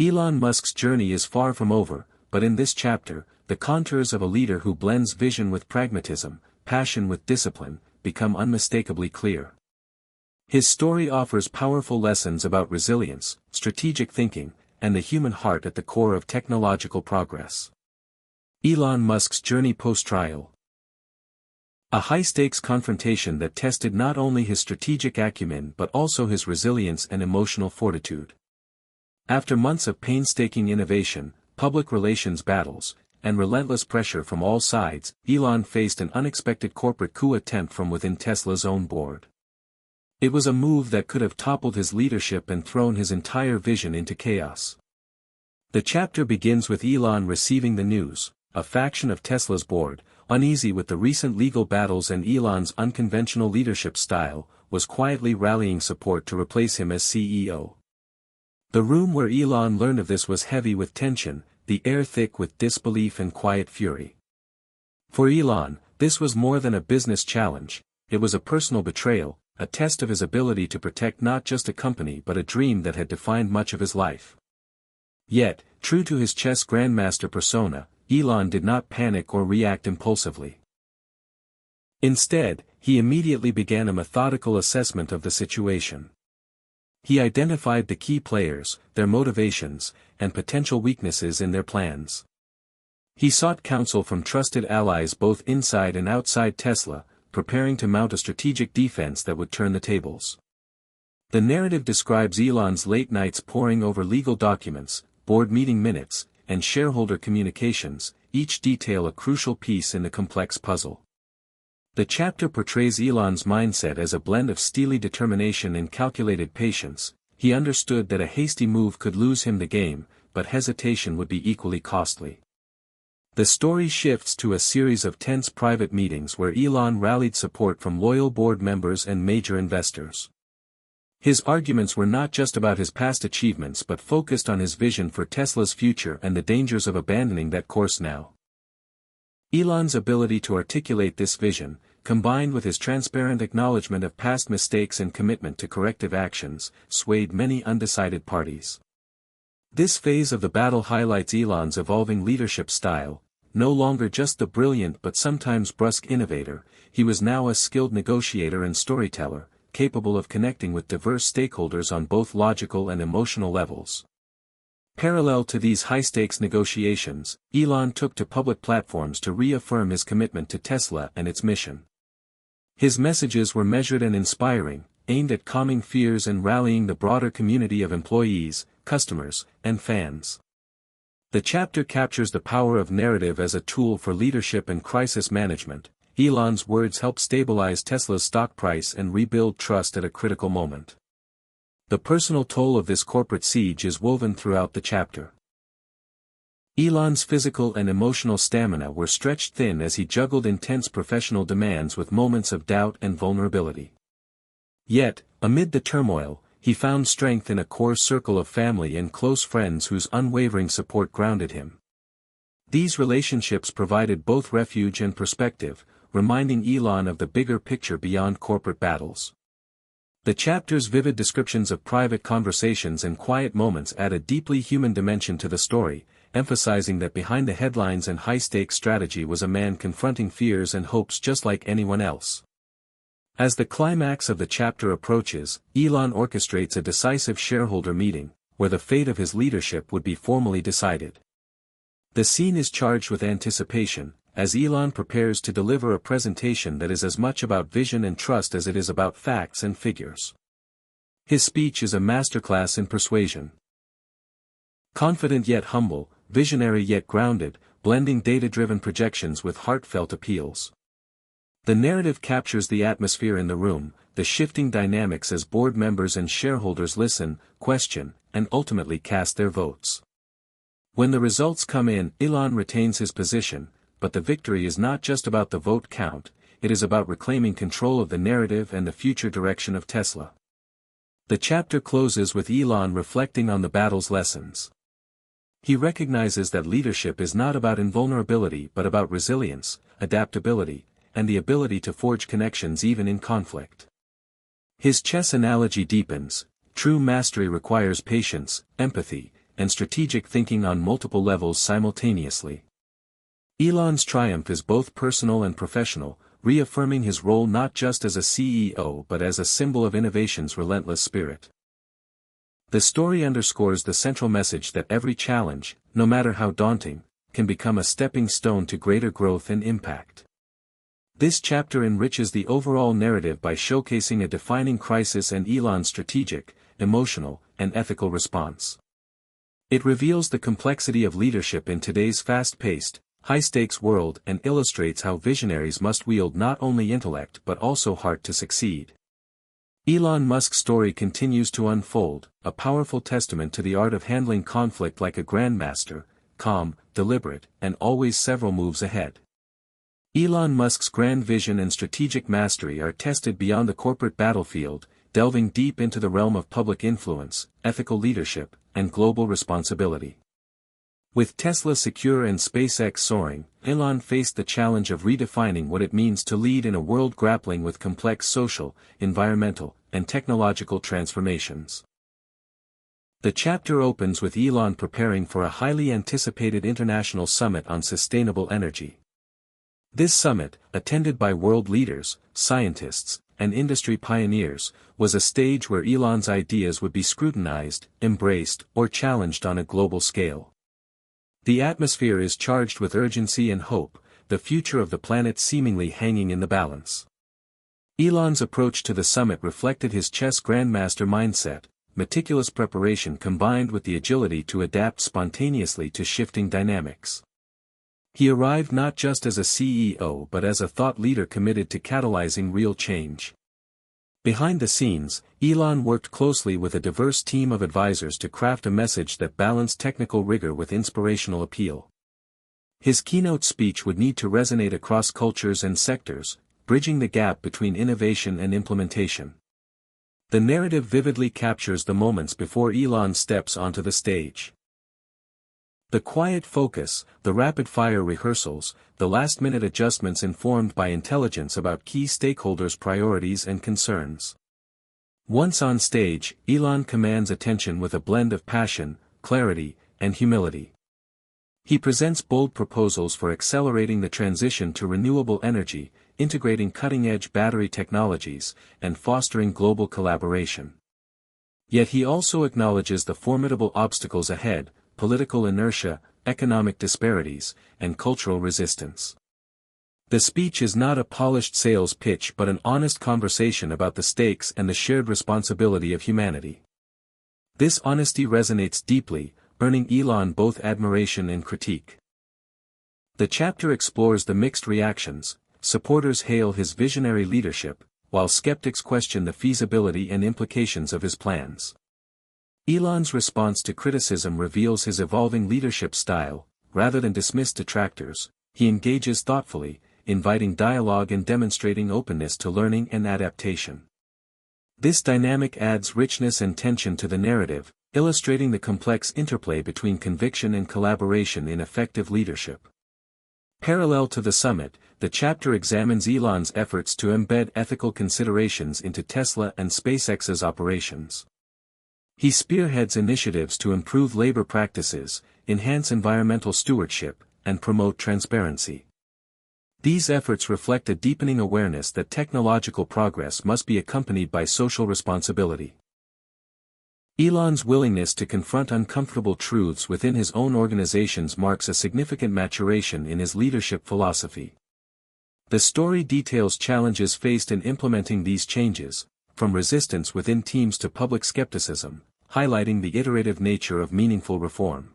Elon Musk's journey is far from over, but in this chapter, the contours of a leader who blends vision with pragmatism, passion with discipline, become unmistakably clear. His story offers powerful lessons about resilience, strategic thinking, and the human heart at the core of technological progress. Elon Musk's journey post-trial. A high-stakes confrontation that tested not only his strategic acumen but also his resilience and emotional fortitude. After months of painstaking innovation, public relations battles, and relentless pressure from all sides, Elon faced an unexpected corporate coup attempt from within Tesla's own board. It was a move that could have toppled his leadership and thrown his entire vision into chaos. The chapter begins with Elon receiving the news. A faction of Tesla's board, uneasy with the recent legal battles and Elon's unconventional leadership style, was quietly rallying support to replace him as CEO. The room where Elon learned of this was heavy with tension, the air thick with disbelief and quiet fury. For Elon, this was more than a business challenge, it was a personal betrayal, a test of his ability to protect not just a company but a dream that had defined much of his life. Yet, true to his chess grandmaster persona, Elon did not panic or react impulsively. Instead, he immediately began a methodical assessment of the situation. He identified the key players, their motivations, and potential weaknesses in their plans. He sought counsel from trusted allies both inside and outside Tesla, preparing to mount a strategic defense that would turn the tables. The narrative describes Elon's late nights poring over legal documents, board meeting minutes, and shareholder communications, each detail a crucial piece in the complex puzzle. The chapter portrays Elon's mindset as a blend of steely determination and calculated patience. He understood that a hasty move could lose him the game, but hesitation would be equally costly. The story shifts to a series of tense private meetings where Elon rallied support from loyal board members and major investors. His arguments were not just about his past achievements but focused on his vision for Tesla's future and the dangers of abandoning that course now. Elon's ability to articulate this vision, combined with his transparent acknowledgement of past mistakes and commitment to corrective actions, swayed many undecided parties. This phase of the battle highlights Elon's evolving leadership style. No longer just the brilliant but sometimes brusque innovator, he was now a skilled negotiator and storyteller, capable of connecting with diverse stakeholders on both logical and emotional levels. Parallel to these high-stakes negotiations, Elon took to public platforms to reaffirm his commitment to Tesla and its mission. His messages were measured and inspiring, aimed at calming fears and rallying the broader community of employees, customers, and fans. The chapter captures the power of narrative as a tool for leadership and crisis management. Elon's words helped stabilize Tesla's stock price and rebuild trust at a critical moment. The personal toll of this corporate siege is woven throughout the chapter. Elon's physical and emotional stamina were stretched thin as he juggled intense professional demands with moments of doubt and vulnerability. Yet, amid the turmoil, he found strength in a core circle of family and close friends whose unwavering support grounded him. These relationships provided both refuge and perspective, reminding Elon of the bigger picture beyond corporate battles. The chapter's vivid descriptions of private conversations and quiet moments add a deeply human dimension to the story, emphasizing that behind the headlines and high-stakes strategy was a man confronting fears and hopes just like anyone else. As the climax of the chapter approaches, Elon orchestrates a decisive shareholder meeting, where the fate of his leadership would be formally decided. The scene is charged with anticipation, as Elon prepares to deliver a presentation that is as much about vision and trust as it is about facts and figures. His speech is a masterclass in persuasion. Confident yet humble, visionary yet grounded, blending data-driven projections with heartfelt appeals. The narrative captures the atmosphere in the room, the shifting dynamics as board members and shareholders listen, question, and ultimately cast their votes. When the results come in, Elon retains his position, but the victory is not just about the vote count, it is about reclaiming control of the narrative and the future direction of Tesla. The chapter closes with Elon reflecting on the battle's lessons. He recognizes that leadership is not about invulnerability but about resilience, adaptability, and the ability to forge connections even in conflict. His chess analogy deepens. True mastery requires patience, empathy, and strategic thinking on multiple levels simultaneously. Elon's triumph is both personal and professional, reaffirming his role not just as a CEO but as a symbol of innovation's relentless spirit. The story underscores the central message that every challenge, no matter how daunting, can become a stepping stone to greater growth and impact. This chapter enriches the overall narrative by showcasing a defining crisis and Elon's strategic, emotional, and ethical response. It reveals the complexity of leadership in today's fast-paced, high-stakes world and illustrates how visionaries must wield not only intellect but also heart to succeed. Elon Musk's story continues to unfold, a powerful testament to the art of handling conflict like a grandmaster, calm, deliberate, and always several moves ahead. Elon Musk's grand vision and strategic mastery are tested beyond the corporate battlefield, delving deep into the realm of public influence, ethical leadership, and global responsibility. With Tesla secure and SpaceX soaring, Elon faced the challenge of redefining what it means to lead in a world grappling with complex social, environmental, and technological transformations. The chapter opens with Elon preparing for a highly anticipated international summit on sustainable energy. This summit, attended by world leaders, scientists, and industry pioneers, was a stage where Elon's ideas would be scrutinized, embraced, or challenged on a global scale. The atmosphere is charged with urgency and hope, the future of the planet seemingly hanging in the balance. Elon's approach to the summit reflected his chess grandmaster mindset, meticulous preparation combined with the agility to adapt spontaneously to shifting dynamics. He arrived not just as a CEO but as a thought leader committed to catalyzing real change. Behind the scenes, Elon worked closely with a diverse team of advisors to craft a message that balanced technical rigor with inspirational appeal. His keynote speech would need to resonate across cultures and sectors, bridging the gap between innovation and implementation. The narrative vividly captures the moments before Elon steps onto the stage. The quiet focus, the rapid-fire rehearsals, the last-minute adjustments informed by intelligence about key stakeholders' priorities and concerns. Once on stage, Elon commands attention with a blend of passion, clarity, and humility. He presents bold proposals for accelerating the transition to renewable energy, integrating cutting-edge battery technologies, and fostering global collaboration. Yet he also acknowledges the formidable obstacles ahead: political inertia, economic disparities, and cultural resistance. The speech is not a polished sales pitch but an honest conversation about the stakes and the shared responsibility of humanity. This honesty resonates deeply, earning Elon both admiration and critique. The chapter explores the mixed reactions. Supporters hail his visionary leadership, while skeptics question the feasibility and implications of his plans. Elon's response to criticism reveals his evolving leadership style. Rather than dismiss detractors, he engages thoughtfully, inviting dialogue and demonstrating openness to learning and adaptation. This dynamic adds richness and tension to the narrative, illustrating the complex interplay between conviction and collaboration in effective leadership. Parallel to the summit, the chapter examines Elon's efforts to embed ethical considerations into Tesla and SpaceX's operations. He spearheads initiatives to improve labor practices, enhance environmental stewardship, and promote transparency. These efforts reflect a deepening awareness that technological progress must be accompanied by social responsibility. Elon's willingness to confront uncomfortable truths within his own organizations marks a significant maturation in his leadership philosophy. The story details challenges faced in implementing these changes, from resistance within teams to public skepticism, highlighting the iterative nature of meaningful reform.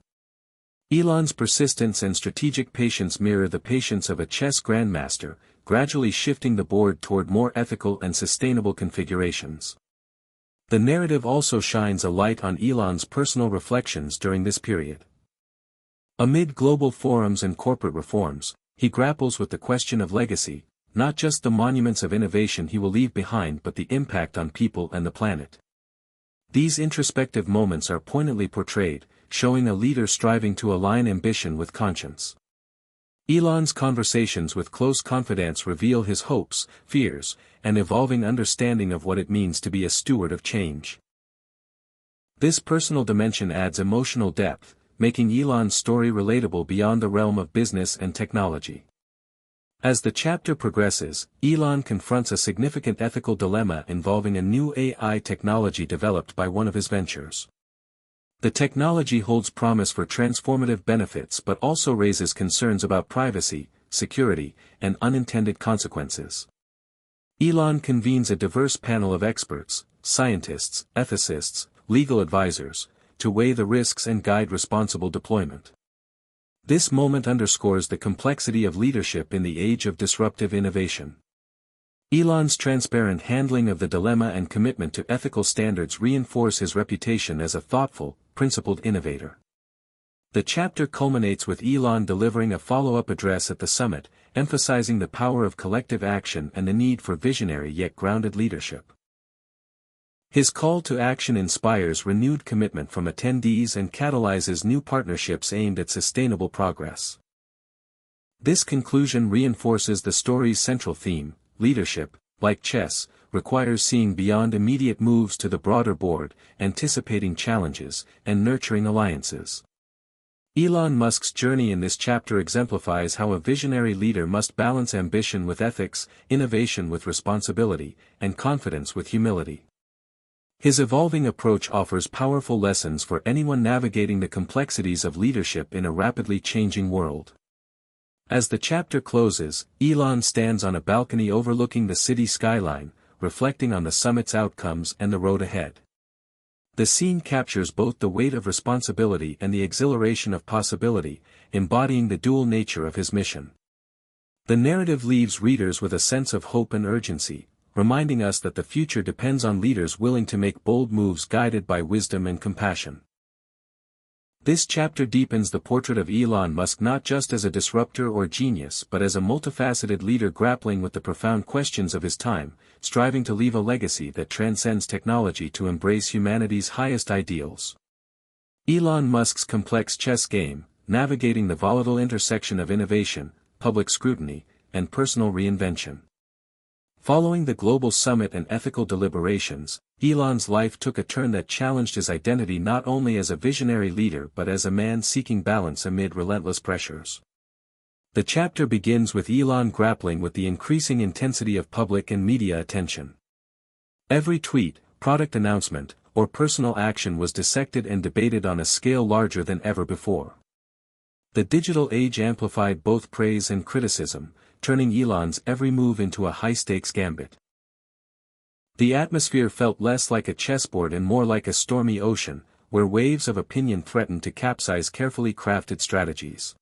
Elon's persistence and strategic patience mirror the patience of a chess grandmaster, gradually shifting the board toward more ethical and sustainable configurations. The narrative also shines a light on Elon's personal reflections during this period. Amid global forums and corporate reforms, he grapples with the question of legacy, not just the monuments of innovation he will leave behind but the impact on people and the planet. These introspective moments are poignantly portrayed, showing a leader striving to align ambition with conscience. Elon's conversations with close confidants reveal his hopes, fears, and evolving understanding of what it means to be a steward of change. This personal dimension adds emotional depth, making Elon's story relatable beyond the realm of business and technology. As the chapter progresses, Elon confronts a significant ethical dilemma involving a new AI technology developed by one of his ventures. The technology holds promise for transformative benefits but also raises concerns about privacy, security, and unintended consequences. Elon convenes a diverse panel of experts, scientists, ethicists, legal advisors, to weigh the risks and guide responsible deployment. This moment underscores the complexity of leadership in the age of disruptive innovation. Elon's transparent handling of the dilemma and commitment to ethical standards reinforce his reputation as a thoughtful, principled innovator. The chapter culminates with Elon delivering a follow-up address at the summit, emphasizing the power of collective action and the need for visionary yet grounded leadership. His call to action inspires renewed commitment from attendees and catalyzes new partnerships aimed at sustainable progress. This conclusion reinforces the story's central theme: leadership, like chess, requires seeing beyond immediate moves to the broader board, anticipating challenges, and nurturing alliances. Elon Musk's journey in this chapter exemplifies how a visionary leader must balance ambition with ethics, innovation with responsibility, and confidence with humility. His evolving approach offers powerful lessons for anyone navigating the complexities of leadership in a rapidly changing world. As the chapter closes, Elon stands on a balcony overlooking the city skyline, reflecting on the summit's outcomes and the road ahead. The scene captures both the weight of responsibility and the exhilaration of possibility, embodying the dual nature of his mission. The narrative leaves readers with a sense of hope and urgency, reminding us that the future depends on leaders willing to make bold moves guided by wisdom and compassion. This chapter deepens the portrait of Elon Musk not just as a disruptor or genius but as a multifaceted leader grappling with the profound questions of his time, striving to leave a legacy that transcends technology to embrace humanity's highest ideals. Elon Musk's complex chess game, navigating the volatile intersection of innovation, public scrutiny, and personal reinvention. Following the global summit and ethical deliberations, Elon's life took a turn that challenged his identity not only as a visionary leader but as a man seeking balance amid relentless pressures. The chapter begins with Elon grappling with the increasing intensity of public and media attention. Every tweet, product announcement, or personal action was dissected and debated on a scale larger than ever before. The digital age amplified both praise and criticism, turning Elon's every move into a high-stakes gambit. The atmosphere felt less like a chessboard and more like a stormy ocean, where waves of opinion threatened to capsize carefully crafted strategies.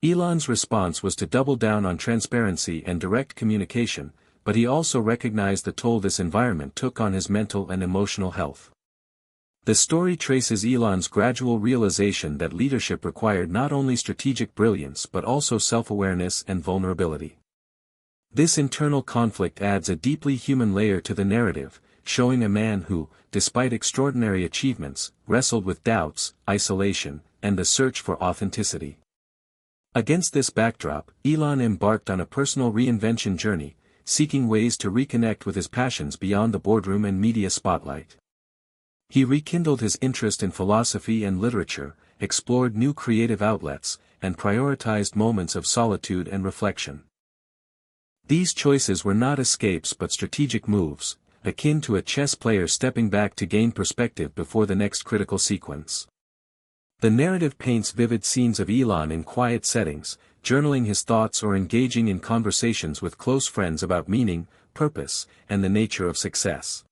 Elon's response was to double down on transparency and direct communication, but he also recognized the toll this environment took on his mental and emotional health. The story traces Elon's gradual realization that leadership required not only strategic brilliance but also self-awareness and vulnerability. This internal conflict adds a deeply human layer to the narrative, showing a man who, despite extraordinary achievements, wrestled with doubts, isolation, and the search for authenticity. Against this backdrop, Elon embarked on a personal reinvention journey, seeking ways to reconnect with his passions beyond the boardroom and media spotlight. He rekindled his interest in philosophy and literature, explored new creative outlets, and prioritized moments of solitude and reflection. These choices were not escapes but strategic moves, akin to a chess player stepping back to gain perspective before the next critical sequence. The narrative paints vivid scenes of Elon in quiet settings, journaling his thoughts or engaging in conversations with close friends about meaning, purpose, and the nature of success.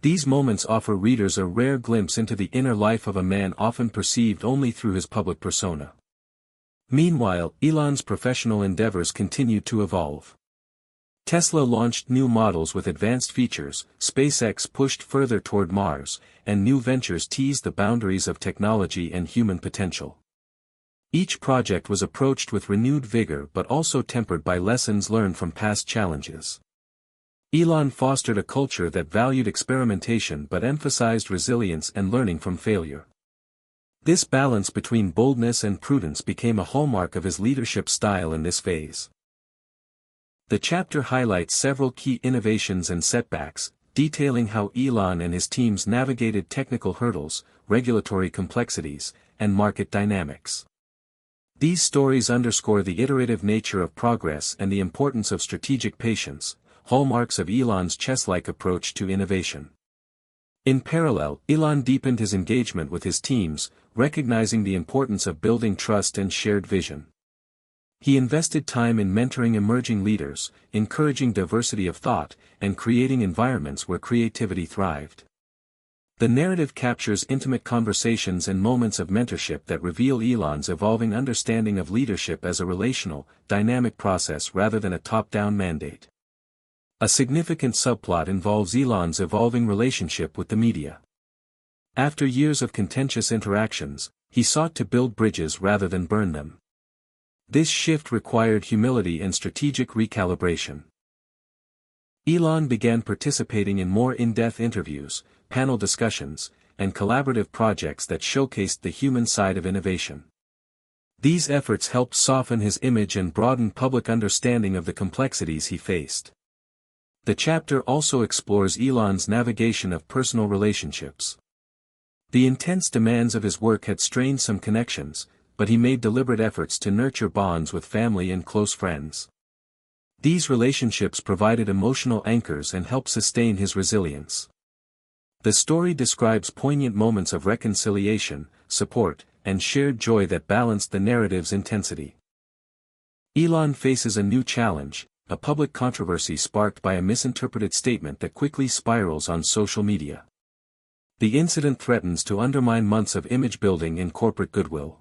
These moments offer readers a rare glimpse into the inner life of a man often perceived only through his public persona. Meanwhile, Elon's professional endeavors continued to evolve. Tesla launched new models with advanced features, SpaceX pushed further toward Mars, and new ventures teased the boundaries of technology and human potential. Each project was approached with renewed vigor but also tempered by lessons learned from past challenges. Elon fostered a culture that valued experimentation but emphasized resilience and learning from failure. This balance between boldness and prudence became a hallmark of his leadership style in this phase. The chapter highlights several key innovations and setbacks, detailing how Elon and his teams navigated technical hurdles, regulatory complexities, and market dynamics. These stories underscore the iterative nature of progress and the importance of strategic patience, hallmarks of Elon's chess-like approach to innovation. In parallel, Elon deepened his engagement with his teams, recognizing the importance of building trust and shared vision. He invested time in mentoring emerging leaders, encouraging diversity of thought, and creating environments where creativity thrived. The narrative captures intimate conversations and moments of mentorship that reveal Elon's evolving understanding of leadership as a relational, dynamic process rather than a top-down mandate. A significant subplot involves Elon's evolving relationship with the media. After years of contentious interactions, he sought to build bridges rather than burn them. This shift required humility and strategic recalibration. Elon began participating in more in-depth interviews, panel discussions, and collaborative projects that showcased the human side of innovation. These efforts helped soften his image and broaden public understanding of the complexities he faced. The chapter also explores Elon's navigation of personal relationships. The intense demands of his work had strained some connections, but he made deliberate efforts to nurture bonds with family and close friends. These relationships provided emotional anchors and helped sustain his resilience. The story describes poignant moments of reconciliation, support, and shared joy that balanced the narrative's intensity. Elon faces a new challenge, a public controversy sparked by a misinterpreted statement that quickly spirals on social media. The incident threatens to undermine months of image building and corporate goodwill.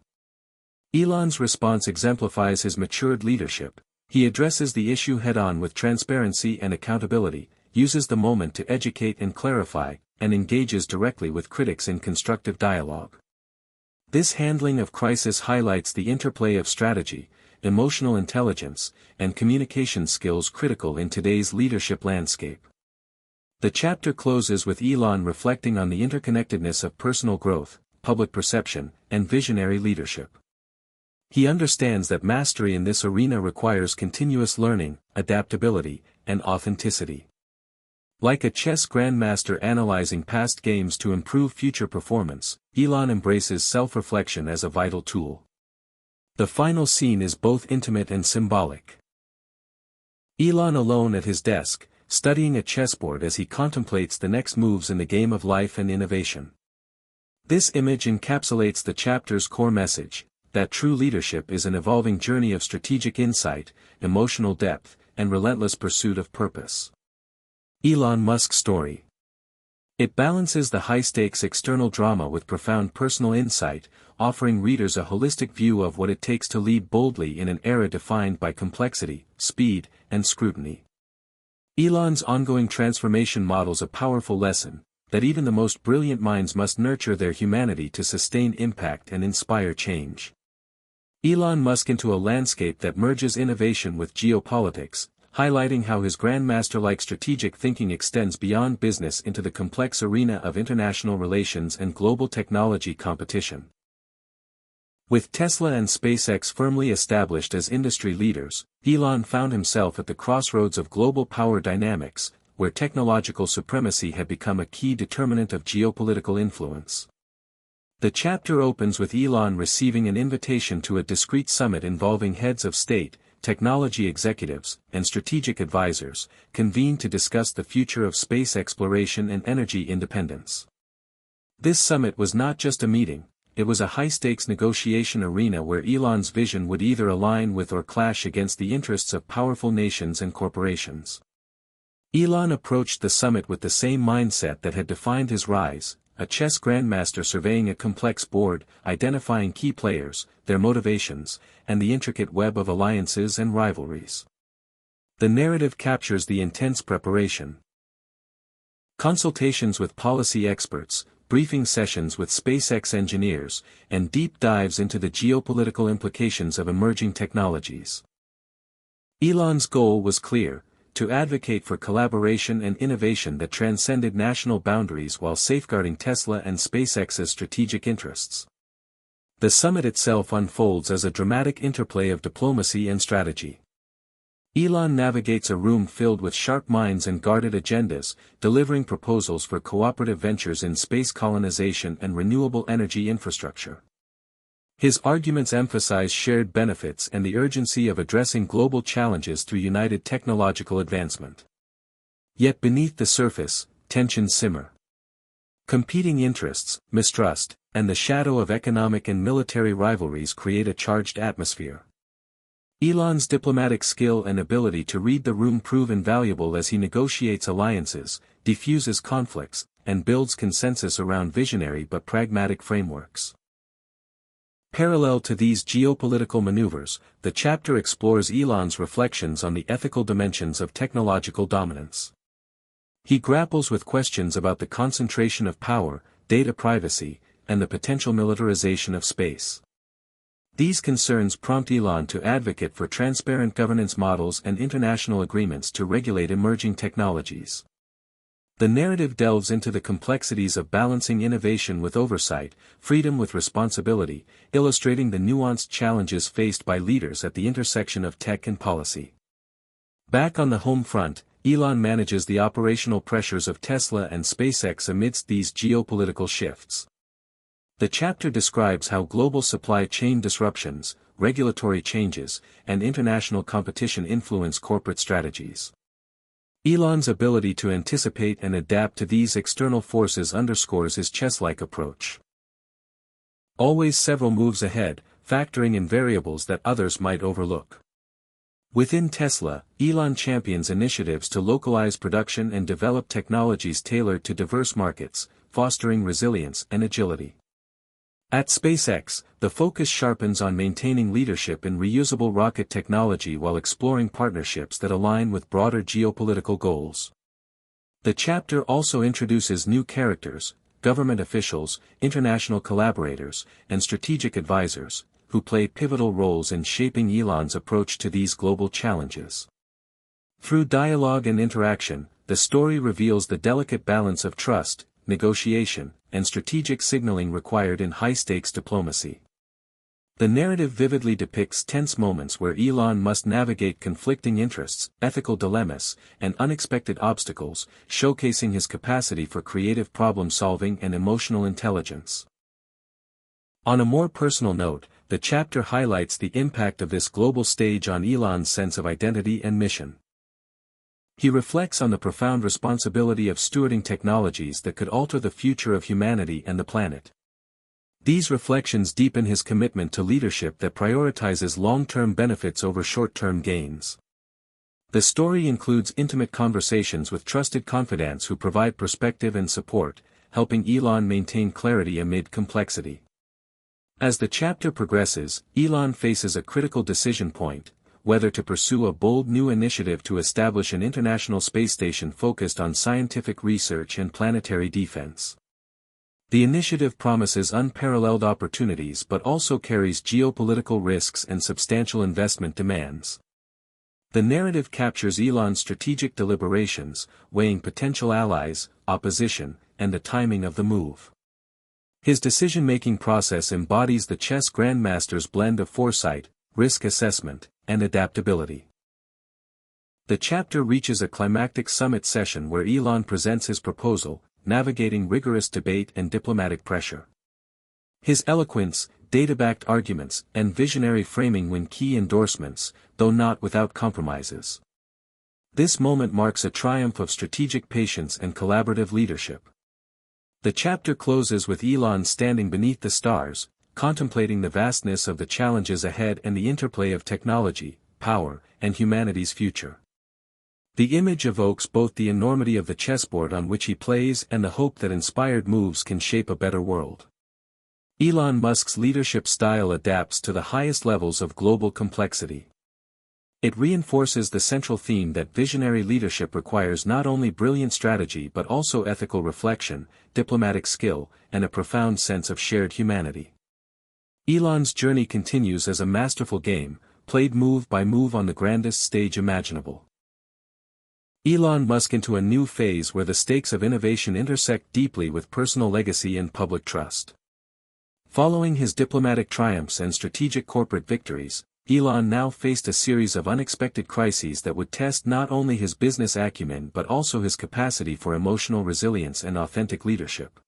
Elon's response exemplifies his matured leadership. He addresses the issue head-on with transparency and accountability, uses the moment to educate and clarify, and engages directly with critics in constructive dialogue. This handling of crisis highlights the interplay of strategy, emotional intelligence, and communication skills critical in today's leadership landscape. The chapter closes with Elon reflecting on the interconnectedness of personal growth, public perception, and visionary leadership. He understands that mastery in this arena requires continuous learning, adaptability, and authenticity. Like a chess grandmaster analyzing past games to improve future performance, Elon embraces self-reflection as a vital tool. The final scene is both intimate and symbolic. Elon alone at his desk, studying a chessboard as he contemplates the next moves in the game of life and innovation. This image encapsulates the chapter's core message, that true leadership is an evolving journey of strategic insight, emotional depth, and relentless pursuit of purpose. Elon Musk's story. It balances the high-stakes external drama with profound personal insight, offering readers a holistic view of what it takes to lead boldly in an era defined by complexity, speed, and scrutiny. Elon's ongoing transformation models a powerful lesson, that even the most brilliant minds must nurture their humanity to sustain impact and inspire change. Elon Musk into a landscape that merges innovation with geopolitics, highlighting how his grandmaster-like strategic thinking extends beyond business into the complex arena of international relations and global technology competition. With Tesla and SpaceX firmly established as industry leaders, Elon found himself at the crossroads of global power dynamics, where technological supremacy had become a key determinant of geopolitical influence. The chapter opens with Elon receiving an invitation to a discreet summit involving heads of state, technology executives, and strategic advisors, convened to discuss the future of space exploration and energy independence. This summit was not just a meeting, it was a high-stakes negotiation arena where Elon's vision would either align with or clash against the interests of powerful nations and corporations. Elon approached the summit with the same mindset that had defined his rise, a chess grandmaster surveying a complex board, identifying key players, their motivations, and the intricate web of alliances and rivalries. The narrative captures the intense preparation. Consultations with policy experts, briefing sessions with SpaceX engineers, and deep dives into the geopolitical implications of emerging technologies. Elon's goal was clear: to advocate for collaboration and innovation that transcended national boundaries while safeguarding Tesla and SpaceX's strategic interests. The summit itself unfolds as a dramatic interplay of diplomacy and strategy. Elon navigates a room filled with sharp minds and guarded agendas, delivering proposals for cooperative ventures in space colonization and renewable energy infrastructure. His arguments emphasize shared benefits and the urgency of addressing global challenges through united technological advancement. Yet beneath the surface, tensions simmer. Competing interests, mistrust, and the shadow of economic and military rivalries create a charged atmosphere. Elon's diplomatic skill and ability to read the room prove invaluable as he negotiates alliances, diffuses conflicts, and builds consensus around visionary but pragmatic frameworks. Parallel to these geopolitical maneuvers, the chapter explores Elon's reflections on the ethical dimensions of technological dominance. He grapples with questions about the concentration of power, data privacy, and the potential militarization of space. These concerns prompt Elon to advocate for transparent governance models and international agreements to regulate emerging technologies. The narrative delves into the complexities of balancing innovation with oversight, freedom with responsibility, illustrating the nuanced challenges faced by leaders at the intersection of tech and policy. Back on the home front, Elon manages the operational pressures of Tesla and SpaceX amidst these geopolitical shifts. The chapter describes how global supply chain disruptions, regulatory changes, and international competition influence corporate strategies. Elon's ability to anticipate and adapt to these external forces underscores his chess-like approach. Always several moves ahead, factoring in variables that others might overlook. Within Tesla, Elon champions initiatives to localize production and develop technologies tailored to diverse markets, fostering resilience and agility. At SpaceX, the focus sharpens on maintaining leadership in reusable rocket technology while exploring partnerships that align with broader geopolitical goals. The chapter also introduces new characters, government officials, international collaborators, and strategic advisors, who play pivotal roles in shaping Elon's approach to these global challenges. Through dialogue and interaction, the story reveals the delicate balance of trust, negotiation, and strategic signaling required in high-stakes diplomacy. The narrative vividly depicts tense moments where Elon must navigate conflicting interests, ethical dilemmas, and unexpected obstacles, showcasing his capacity for creative problem-solving and emotional intelligence. On a more personal note, the chapter highlights the impact of this global stage on Elon's sense of identity and mission. He reflects on the profound responsibility of stewarding technologies that could alter the future of humanity and the planet. These reflections deepen his commitment to leadership that prioritizes long-term benefits over short-term gains. The story includes intimate conversations with trusted confidants who provide perspective and support, helping Elon maintain clarity amid complexity. As the chapter progresses, Elon faces a critical decision point: whether to pursue a bold new initiative to establish an international space station focused on scientific research and planetary defense. The initiative promises unparalleled opportunities but also carries geopolitical risks and substantial investment demands. The narrative captures Elon's strategic deliberations, weighing potential allies, opposition, and the timing of the move. His decision-making process embodies the chess grandmaster's blend of foresight, risk assessment, and adaptability. The chapter reaches a climactic summit session where Elon presents his proposal, navigating rigorous debate and diplomatic pressure. His eloquence, data-backed arguments, and visionary framing win key endorsements, though not without compromises. This moment marks a triumph of strategic patience and collaborative leadership. The chapter closes with Elon standing beneath the stars, contemplating the vastness of the challenges ahead and the interplay of technology, power, and humanity's future. The image evokes both the enormity of the chessboard on which he plays and the hope that inspired moves can shape a better world. Elon Musk's leadership style adapts to the highest levels of global complexity. It reinforces the central theme that visionary leadership requires not only brilliant strategy but also ethical reflection, diplomatic skill, and a profound sense of shared humanity. Elon's journey continues as a masterful game, played move by move on the grandest stage imaginable. Elon Musk into a new phase where the stakes of innovation intersect deeply with personal legacy and public trust. Following his diplomatic triumphs and strategic corporate victories, Elon now faced a series of unexpected crises that would test not only his business acumen but also his capacity for emotional resilience and authentic leadership.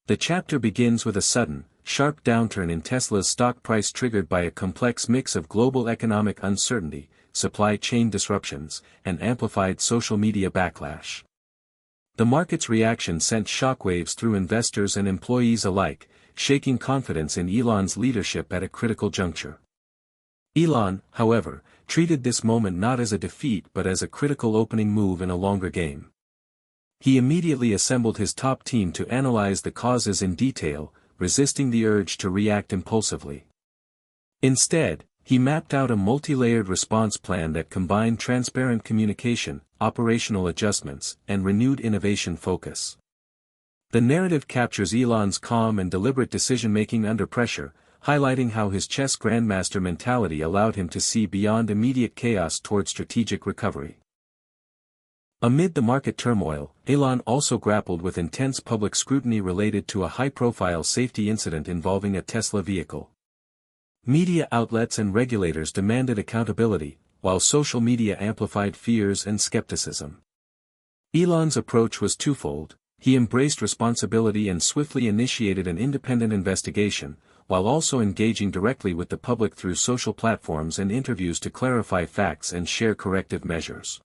The chapter begins with a sudden, sharp downturn in Tesla's stock price triggered by a complex mix of global economic uncertainty, supply chain disruptions, and amplified social media backlash. The market's reaction sent shockwaves through investors and employees alike, shaking confidence in Elon's leadership at a critical juncture. Elon, however, treated this moment not as a defeat but as a critical opening move in a longer game. He immediately assembled his top team to analyze the causes in detail, resisting the urge to react impulsively. Instead, he mapped out a multi-layered response plan that combined transparent communication, operational adjustments, and renewed innovation focus. The narrative captures Elon's calm and deliberate decision-making under pressure, highlighting how his chess grandmaster mentality allowed him to see beyond immediate chaos toward strategic recovery. Amid the market turmoil, Elon also grappled with intense public scrutiny related to a high-profile safety incident involving a Tesla vehicle. Media outlets and regulators demanded accountability, while social media amplified fears and skepticism. Elon's approach was twofold. He embraced responsibility and swiftly initiated an independent investigation, while also engaging directly with the public through social platforms and interviews to clarify facts and share corrective measures.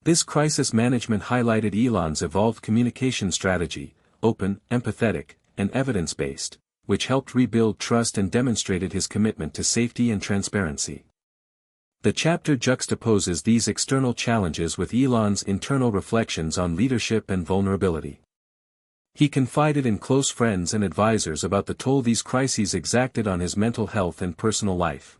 This crisis management highlighted Elon's evolved communication strategy, open, empathetic, and evidence-based, which helped rebuild trust and demonstrated his commitment to safety and transparency. The chapter juxtaposes these external challenges with Elon's internal reflections on leadership and vulnerability. He confided in close friends and advisors about the toll these crises exacted on his mental health and personal life.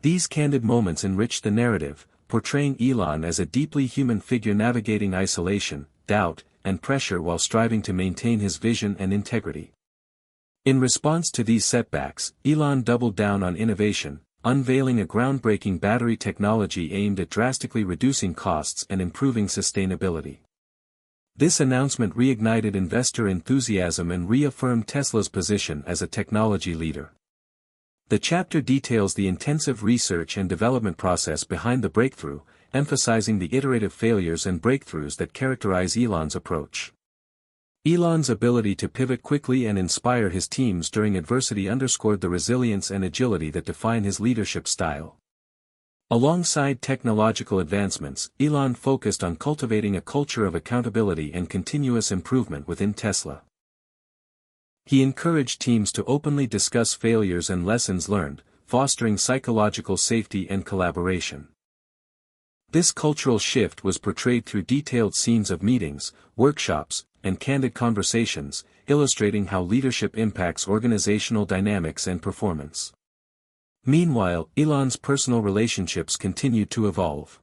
These candid moments enriched the narrative, portraying Elon as a deeply human figure navigating isolation, doubt, and pressure while striving to maintain his vision and integrity. In response to these setbacks, Elon doubled down on innovation, unveiling a groundbreaking battery technology aimed at drastically reducing costs and improving sustainability. This announcement reignited investor enthusiasm and reaffirmed Tesla's position as a technology leader. The chapter details the intensive research and development process behind the breakthrough, emphasizing the iterative failures and breakthroughs that characterize Elon's approach. Elon's ability to pivot quickly and inspire his teams during adversity underscored the resilience and agility that define his leadership style. Alongside technological advancements, Elon focused on cultivating a culture of accountability and continuous improvement within Tesla. He encouraged teams to openly discuss failures and lessons learned, fostering psychological safety and collaboration. This cultural shift was portrayed through detailed scenes of meetings, workshops, and candid conversations, illustrating how leadership impacts organizational dynamics and performance. Meanwhile, Elon's personal relationships continued to evolve.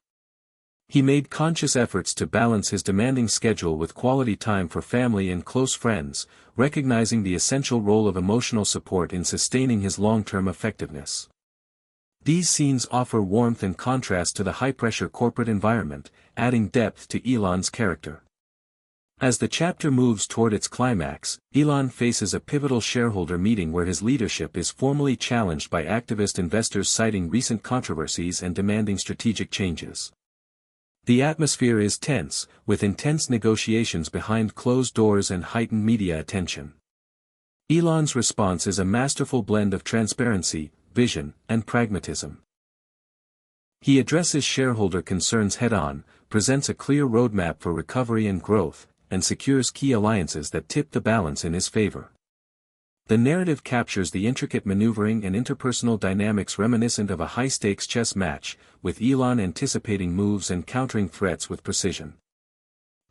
He made conscious efforts to balance his demanding schedule with quality time for family and close friends, recognizing the essential role of emotional support in sustaining his long-term effectiveness. These scenes offer warmth and contrast to the high-pressure corporate environment, adding depth to Elon's character. As the chapter moves toward its climax, Elon faces a pivotal shareholder meeting where his leadership is formally challenged by activist investors citing recent controversies and demanding strategic changes. The atmosphere is tense, with intense negotiations behind closed doors and heightened media attention. Elon's response is a masterful blend of transparency, vision, and pragmatism. He addresses shareholder concerns head-on, presents a clear roadmap for recovery and growth, and secures key alliances that tip the balance in his favor. The narrative captures the intricate maneuvering and interpersonal dynamics reminiscent of a high-stakes chess match, with Elon anticipating moves and countering threats with precision.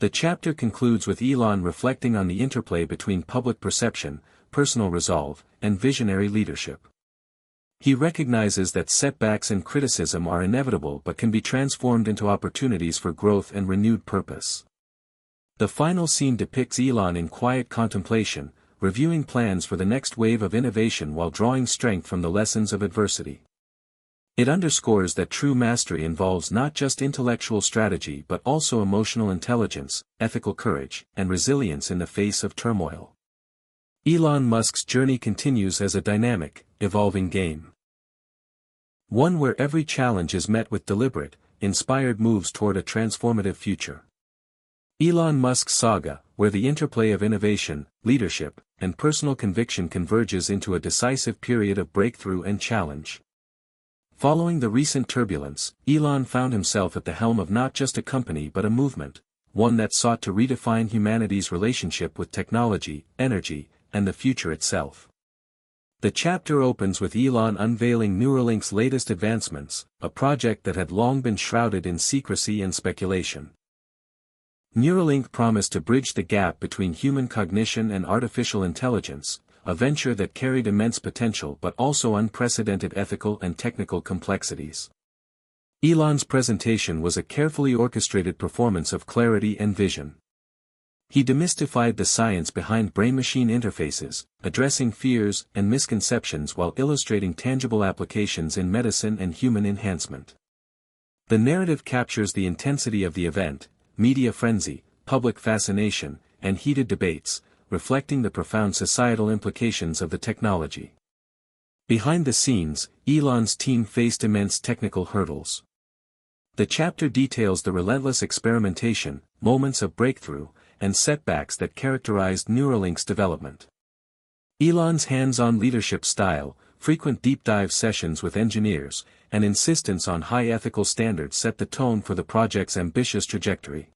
The chapter concludes with Elon reflecting on the interplay between public perception, personal resolve, and visionary leadership. He recognizes that setbacks and criticism are inevitable but can be transformed into opportunities for growth and renewed purpose. The final scene depicts Elon in quiet contemplation, reviewing plans for the next wave of innovation while drawing strength from the lessons of adversity. It underscores that true mastery involves not just intellectual strategy but also emotional intelligence, ethical courage, and resilience in the face of turmoil. Elon Musk's journey continues as a dynamic, evolving game. One where every challenge is met with deliberate, inspired moves toward a transformative future. Elon Musk's saga, where the interplay of innovation, leadership, and personal conviction converges into a decisive period of breakthrough and challenge. Following the recent turbulence, Elon found himself at the helm of not just a company but a movement, one that sought to redefine humanity's relationship with technology, energy, and the future itself. The chapter opens with Elon unveiling Neuralink's latest advancements, a project that had long been shrouded in secrecy and speculation. Neuralink promised to bridge the gap between human cognition and artificial intelligence, a venture that carried immense potential but also unprecedented ethical and technical complexities. Elon's presentation was a carefully orchestrated performance of clarity and vision. He demystified the science behind brain-machine interfaces, addressing fears and misconceptions while illustrating tangible applications in medicine and human enhancement. The narrative captures the intensity of the event, media frenzy, public fascination, and heated debates, reflecting the profound societal implications of the technology. Behind the scenes, Elon's team faced immense technical hurdles. The chapter details the relentless experimentation, moments of breakthrough, and setbacks that characterized Neuralink's development. Elon's hands-on leadership style, frequent deep-dive sessions with engineers, and insistence on high ethical standards set the tone for the project's ambitious trajectory.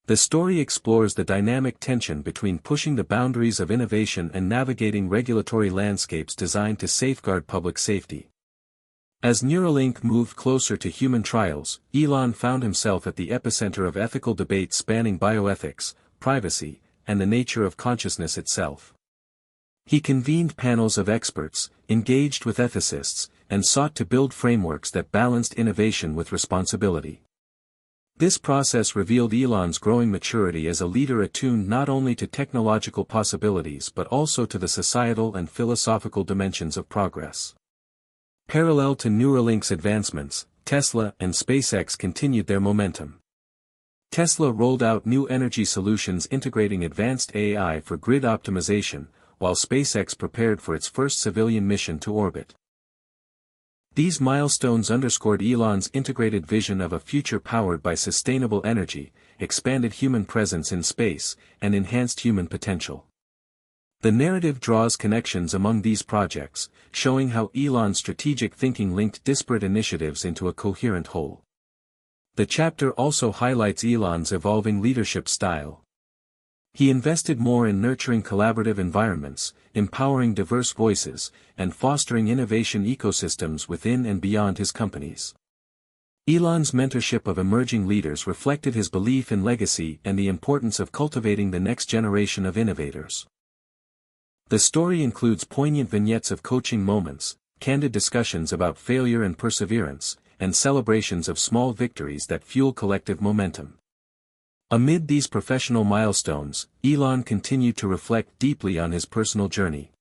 The story explores the dynamic tension between pushing the boundaries of innovation and navigating regulatory landscapes designed to safeguard public safety. As Neuralink moved closer to human trials, Elon found himself at the epicenter of ethical debates spanning bioethics, privacy, and the nature of consciousness itself. He convened panels of experts, engaged with ethicists, and sought to build frameworks that balanced innovation with responsibility. This process revealed Elon's growing maturity as a leader attuned not only to technological possibilities but also to the societal and philosophical dimensions of progress. Parallel to Neuralink's advancements, Tesla and SpaceX continued their momentum. Tesla rolled out new energy solutions integrating advanced AI for grid optimization, while SpaceX prepared for its first civilian mission to orbit. These milestones underscored Elon's integrated vision of a future powered by sustainable energy, expanded human presence in space, and enhanced human potential. The narrative draws connections among these projects, showing how Elon's strategic thinking linked disparate initiatives into a coherent whole. The chapter also highlights Elon's evolving leadership style. He invested more in nurturing collaborative environments, empowering diverse voices, and fostering innovation ecosystems within and beyond his companies. Elon's mentorship of emerging leaders reflected his belief in legacy and the importance of cultivating the next generation of innovators. The story includes poignant vignettes of coaching moments, candid discussions about failure and perseverance, and celebrations of small victories that fuel collective momentum. Amid these professional milestones, Elon continued to reflect deeply on his personal journey.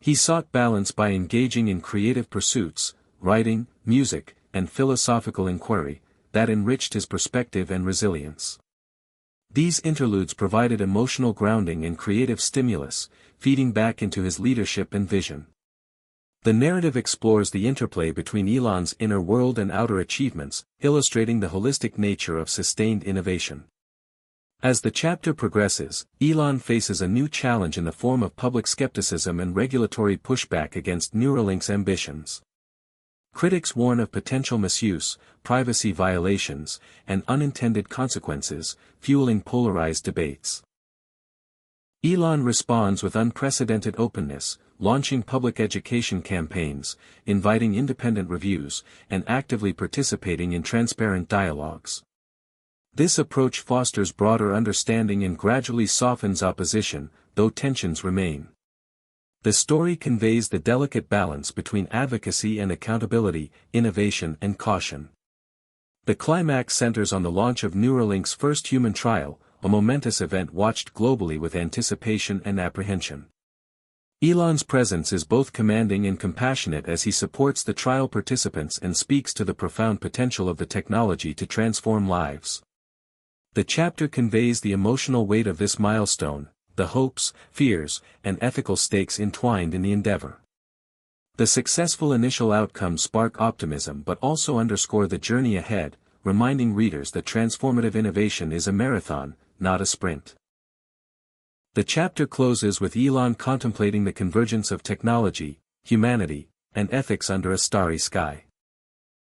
He sought balance by engaging in creative pursuits, writing, music, and philosophical inquiry, that enriched his perspective and resilience. These interludes provided emotional grounding and creative stimulus, feeding back into his leadership and vision. The narrative explores the interplay between Elon's inner world and outer achievements, illustrating the holistic nature of sustained innovation. As the chapter progresses, Elon faces a new challenge in the form of public skepticism and regulatory pushback against Neuralink's ambitions. Critics warn of potential misuse, privacy violations, and unintended consequences, fueling polarized debates. Elon responds with unprecedented openness, launching public education campaigns, inviting independent reviews, and actively participating in transparent dialogues. This approach fosters broader understanding and gradually softens opposition, though tensions remain. The story conveys the delicate balance between advocacy and accountability, innovation and caution. The climax centers on the launch of Neuralink's first human trial, a momentous event watched globally with anticipation and apprehension. Elon's presence is both commanding and compassionate as he supports the trial participants and speaks to the profound potential of the technology to transform lives. The chapter conveys the emotional weight of this milestone, the hopes, fears, and ethical stakes entwined in the endeavor. The successful initial outcomes spark optimism but also underscore the journey ahead, reminding readers that transformative innovation is a marathon, not a sprint. The chapter closes with Elon contemplating the convergence of technology, humanity, and ethics under a starry sky.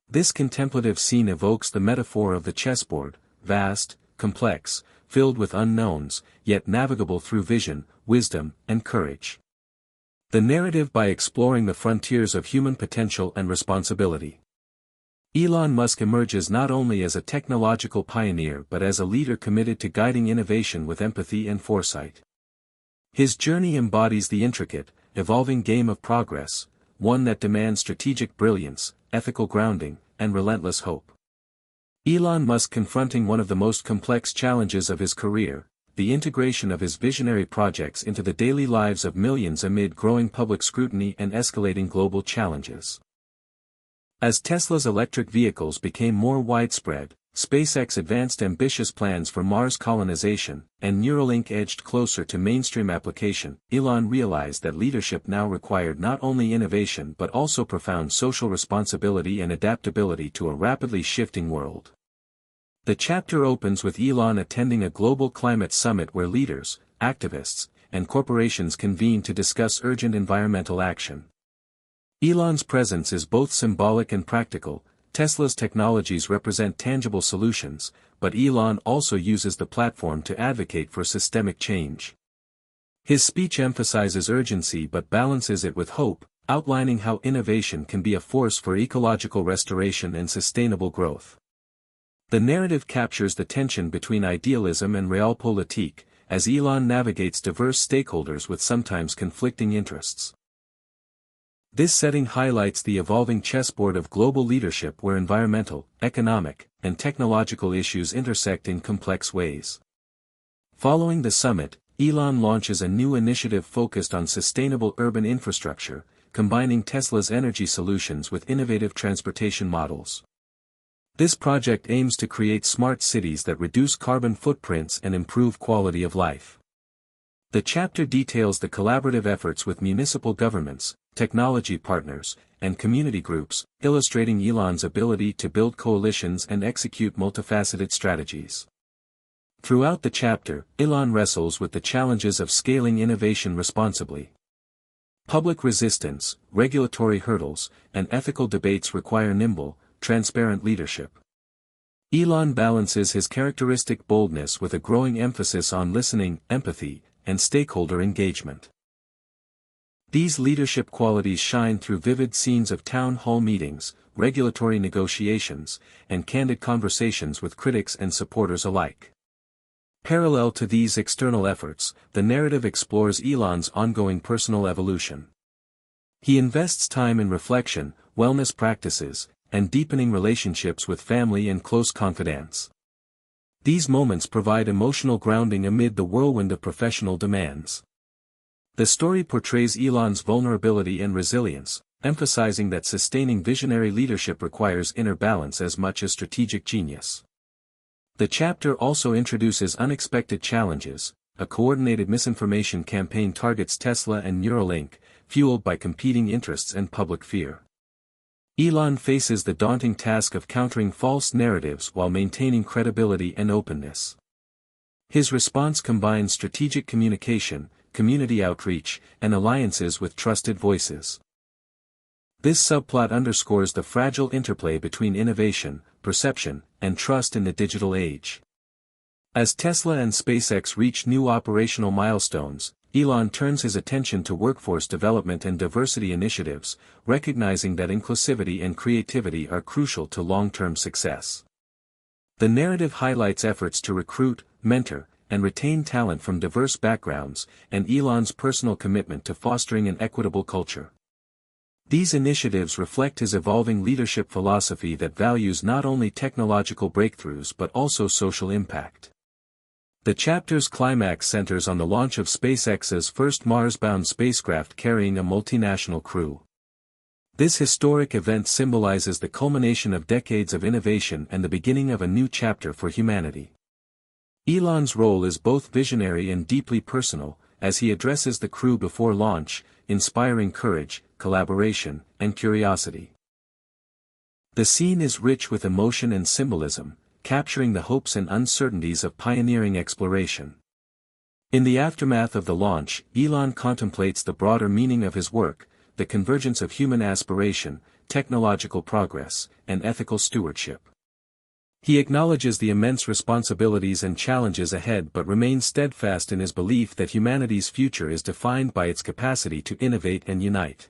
This contemplative scene evokes the metaphor of the chessboard, vast, complex, filled with unknowns, yet navigable through vision, wisdom, and courage. The narrative by exploring the frontiers of human potential and responsibility. Elon Musk emerges not only as a technological pioneer but as a leader committed to guiding innovation with empathy and foresight. His journey embodies the intricate, evolving game of progress, one that demands strategic brilliance, ethical grounding, and relentless hope. Elon Musk confronting one of the most complex challenges of his career, the integration of his visionary projects into the daily lives of millions amid growing public scrutiny and escalating global challenges. As Tesla's electric vehicles became more widespread, SpaceX advanced ambitious plans for Mars colonization, and Neuralink edged closer to mainstream application, Elon realized that leadership now required not only innovation but also profound social responsibility and adaptability to a rapidly shifting world. The chapter opens with Elon attending a global climate summit where leaders, activists, and corporations convene to discuss urgent environmental action. Elon's presence is both symbolic and practical. Tesla's technologies represent tangible solutions, but Elon also uses the platform to advocate for systemic change. His speech emphasizes urgency but balances it with hope, outlining how innovation can be a force for ecological restoration and sustainable growth. The narrative captures the tension between idealism and realpolitik, as Elon navigates diverse stakeholders with sometimes conflicting interests. This setting highlights the evolving chessboard of global leadership where environmental, economic, and technological issues intersect in complex ways. Following the summit, Elon launches a new initiative focused on sustainable urban infrastructure, combining Tesla's energy solutions with innovative transportation models. This project aims to create smart cities that reduce carbon footprints and improve quality of life. The chapter details the collaborative efforts with municipal governments, technology partners, and community groups, illustrating Elon's ability to build coalitions and execute multifaceted strategies. Throughout the chapter, Elon wrestles with the challenges of scaling innovation responsibly. Public resistance, regulatory hurdles, and ethical debates require nimble, transparent leadership. Elon balances his characteristic boldness with a growing emphasis on listening, empathy, and stakeholder engagement. These leadership qualities shine through vivid scenes of town hall meetings, regulatory negotiations, and candid conversations with critics and supporters alike. Parallel to these external efforts, the narrative explores Elon's ongoing personal evolution. He invests time in reflection, wellness practices, and deepening relationships with family and close confidants. These moments provide emotional grounding amid the whirlwind of professional demands. The story portrays Elon's vulnerability and resilience, emphasizing that sustaining visionary leadership requires inner balance as much as strategic genius. The chapter also introduces unexpected challenges. A coordinated misinformation campaign targets Tesla and Neuralink, fueled by competing interests and public fear. Elon faces the daunting task of countering false narratives while maintaining credibility and openness. His response combines strategic communication, community outreach, and alliances with trusted voices. This subplot underscores the fragile interplay between innovation, perception, and trust in the digital age. As Tesla and SpaceX reach new operational milestones, Elon turns his attention to workforce development and diversity initiatives, recognizing that inclusivity and creativity are crucial to long-term success. The narrative highlights efforts to recruit, mentor, and retain talent from diverse backgrounds, and Elon's personal commitment to fostering an equitable culture. These initiatives reflect his evolving leadership philosophy that values not only technological breakthroughs but also social impact. The chapter's climax centers on the launch of SpaceX's first Mars-bound spacecraft carrying a multinational crew. This historic event symbolizes the culmination of decades of innovation and the beginning of a new chapter for humanity. Elon's role is both visionary and deeply personal, as he addresses the crew before launch, inspiring courage, collaboration, and curiosity. The scene is rich with emotion and symbolism, capturing the hopes and uncertainties of pioneering exploration. In the aftermath of the launch, Elon contemplates the broader meaning of his work, the convergence of human aspiration, technological progress, and ethical stewardship. He acknowledges the immense responsibilities and challenges ahead but remains steadfast in his belief that humanity's future is defined by its capacity to innovate and unite.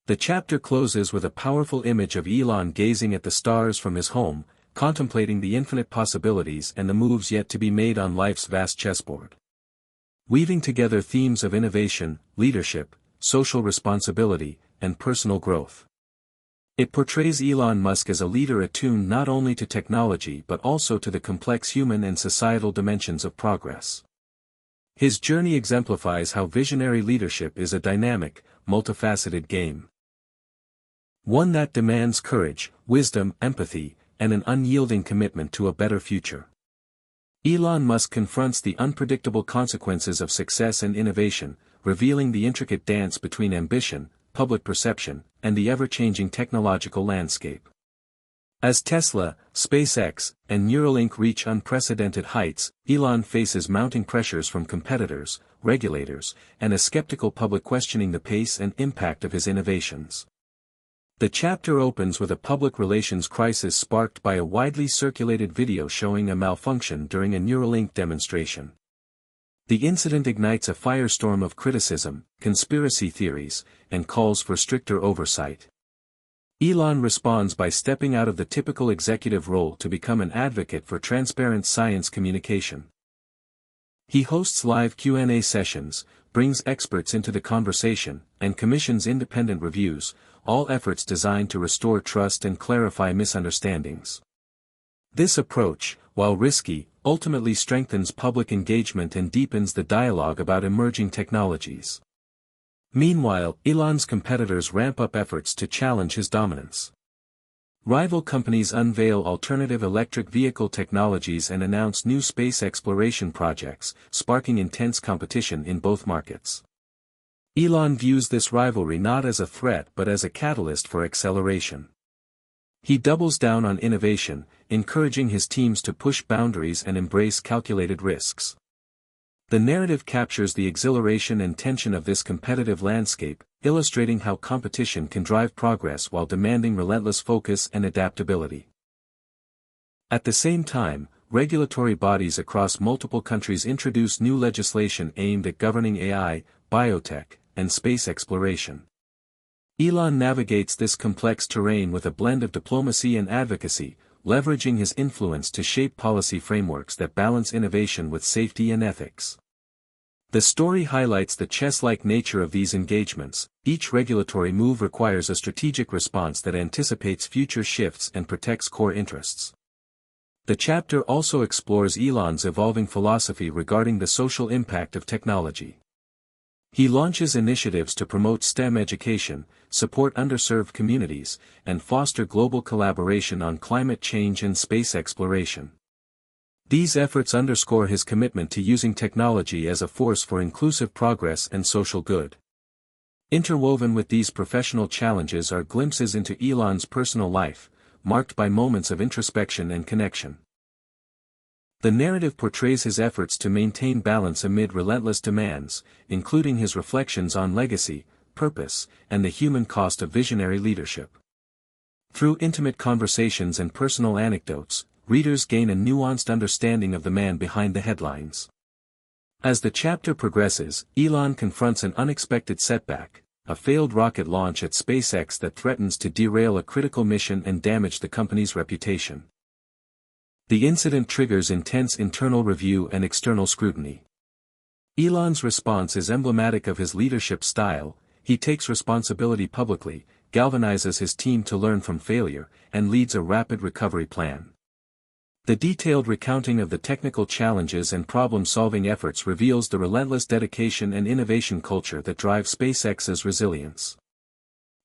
The chapter closes with a powerful image of Elon gazing at the stars from his home, contemplating the infinite possibilities and the moves yet to be made on life's vast chessboard. Weaving together themes of innovation, leadership, social responsibility, and personal growth. It portrays Elon Musk as a leader attuned not only to technology but also to the complex human and societal dimensions of progress. His journey exemplifies how visionary leadership is a dynamic, multifaceted game. One that demands courage, wisdom, empathy, and an unyielding commitment to a better future. Elon Musk confronts the unpredictable consequences of success and innovation, revealing the intricate dance between ambition, public perception, and the ever-changing technological landscape. As Tesla, SpaceX, and Neuralink reach unprecedented heights, Elon faces mounting pressures from competitors, regulators, and a skeptical public questioning the pace and impact of his innovations. The chapter opens with a public relations crisis sparked by a widely circulated video showing a malfunction during a Neuralink demonstration. The incident ignites a firestorm of criticism, conspiracy theories, and calls for stricter oversight. Elon responds by stepping out of the typical executive role to become an advocate for transparent science communication. He hosts live Q&A sessions, brings experts into the conversation, and commissions independent reviews, all efforts designed to restore trust and clarify misunderstandings. This approach, while risky, ultimately strengthens public engagement and deepens the dialogue about emerging technologies. Meanwhile, Elon's competitors ramp up efforts to challenge his dominance. Rival companies unveil alternative electric vehicle technologies and announce new space exploration projects, sparking intense competition in both markets. Elon views this rivalry not as a threat but as a catalyst for acceleration. He doubles down on innovation, encouraging his teams to push boundaries and embrace calculated risks. The narrative captures the exhilaration and tension of this competitive landscape, illustrating how competition can drive progress while demanding relentless focus and adaptability. At the same time, regulatory bodies across multiple countries introduce new legislation aimed at governing AI, biotech, and space exploration. Elon navigates this complex terrain with a blend of diplomacy and advocacy, leveraging his influence to shape policy frameworks that balance innovation with safety and ethics. The story highlights the chess-like nature of these engagements. Each regulatory move requires a strategic response that anticipates future shifts and protects core interests. The chapter also explores Elon's evolving philosophy regarding the social impact of technology. He launches initiatives to promote STEM education, support underserved communities, and foster global collaboration on climate change and space exploration. These efforts underscore his commitment to using technology as a force for inclusive progress and social good. Interwoven with these professional challenges are glimpses into Elon's personal life, marked by moments of introspection and connection. The narrative portrays his efforts to maintain balance amid relentless demands, including his reflections on legacy, purpose, and the human cost of visionary leadership. Through intimate conversations and personal anecdotes, readers gain a nuanced understanding of the man behind the headlines. As the chapter progresses, Elon confronts an unexpected setback, a failed rocket launch at SpaceX that threatens to derail a critical mission and damage the company's reputation. The incident triggers intense internal review and external scrutiny. Elon's response is emblematic of his leadership style. He takes responsibility publicly, galvanizes his team to learn from failure, and leads a rapid recovery plan. The detailed recounting of the technical challenges and problem-solving efforts reveals the relentless dedication and innovation culture that drives SpaceX's resilience.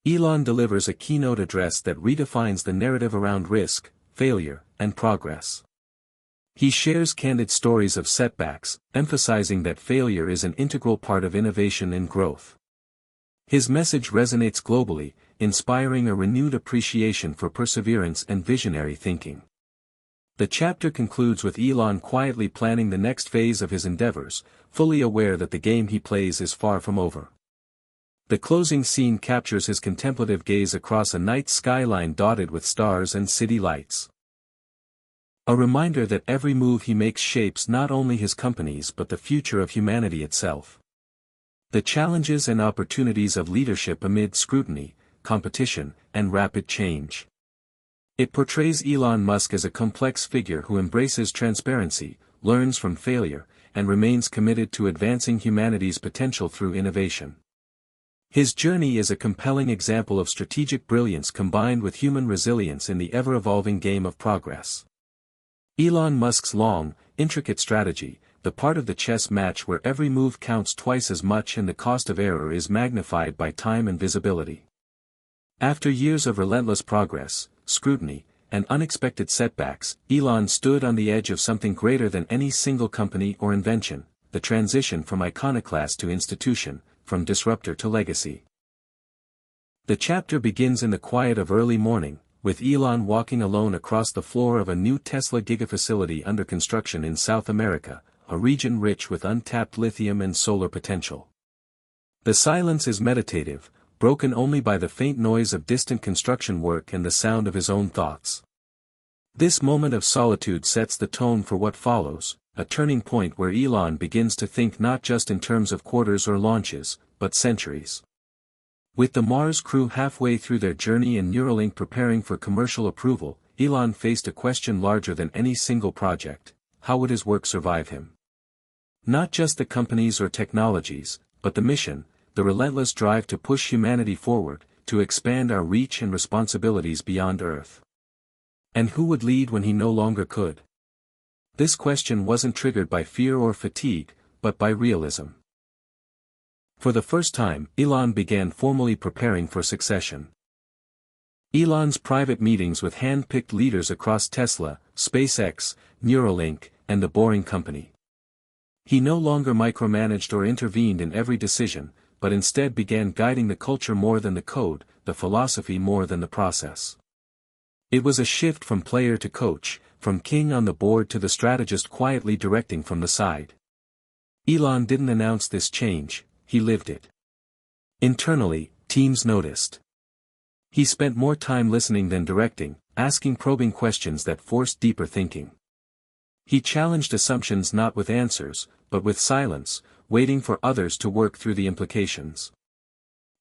Elon delivers a keynote address that redefines the narrative around risk, failure, and progress. He shares candid stories of setbacks, emphasizing that failure is an integral part of innovation and growth. His message resonates globally, inspiring a renewed appreciation for perseverance and visionary thinking. The chapter concludes with Elon quietly planning the next phase of his endeavors, fully aware that the game he plays is far from over. The closing scene captures his contemplative gaze across a night skyline dotted with stars and city lights. A reminder that every move he makes shapes not only his company's but the future of humanity itself. The challenges and opportunities of leadership amid scrutiny, competition, and rapid change. It portrays Elon Musk as a complex figure who embraces transparency, learns from failure, and remains committed to advancing humanity's potential through innovation. His journey is a compelling example of strategic brilliance combined with human resilience in the ever-evolving game of progress. Elon Musk's long, intricate strategy, the part of the chess match where every move counts twice as much and the cost of error is magnified by time and visibility. After years of relentless progress, scrutiny, and unexpected setbacks, Elon stood on the edge of something greater than any single company or invention, the transition from iconoclast to institution, from disruptor to legacy. The chapter begins in the quiet of early morning, with Elon walking alone across the floor of a new Tesla gigafacility under construction in South America, a region rich with untapped lithium and solar potential. The silence is meditative, broken only by the faint noise of distant construction work and the sound of his own thoughts. This moment of solitude sets the tone for what follows, a turning point where Elon begins to think not just in terms of quarters or launches, but centuries. With the Mars crew halfway through their journey and Neuralink preparing for commercial approval, Elon faced a question larger than any single project: how would his work survive him? Not just the companies or technologies, but the mission, the relentless drive to push humanity forward, to expand our reach and responsibilities beyond Earth. And who would lead when he no longer could? This question wasn't triggered by fear or fatigue, but by realism. For the first time, Elon began formally preparing for succession. Elon's private meetings with hand-picked leaders across Tesla, SpaceX, Neuralink, and the Boring Company. He no longer micromanaged or intervened in every decision, but instead began guiding the culture more than the code, the philosophy more than the process. It was a shift from player to coach, from king on the board to the strategist quietly directing from the side. Elon didn't announce this change, he lived it. Internally, teams noticed. He spent more time listening than directing, asking probing questions that forced deeper thinking. He challenged assumptions not with answers, but with silence, waiting for others to work through the implications.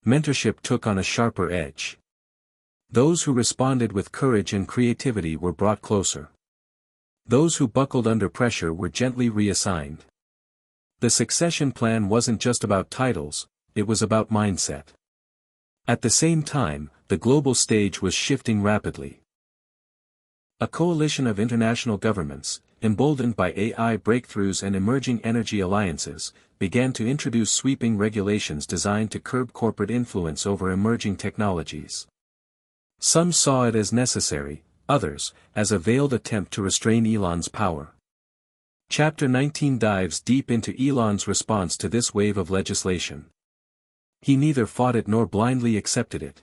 Mentorship took on a sharper edge. Those who responded with courage and creativity were brought closer. Those who buckled under pressure were gently reassigned. The succession plan wasn't just about titles, it was about mindset. At the same time, the global stage was shifting rapidly. A coalition of international governments, emboldened by AI breakthroughs and emerging energy alliances, began to introduce sweeping regulations designed to curb corporate influence over emerging technologies. Some saw it as necessary, others, as a veiled attempt to restrain Elon's power. Chapter 19 dives deep into Elon's response to this wave of legislation. He neither fought it nor blindly accepted it.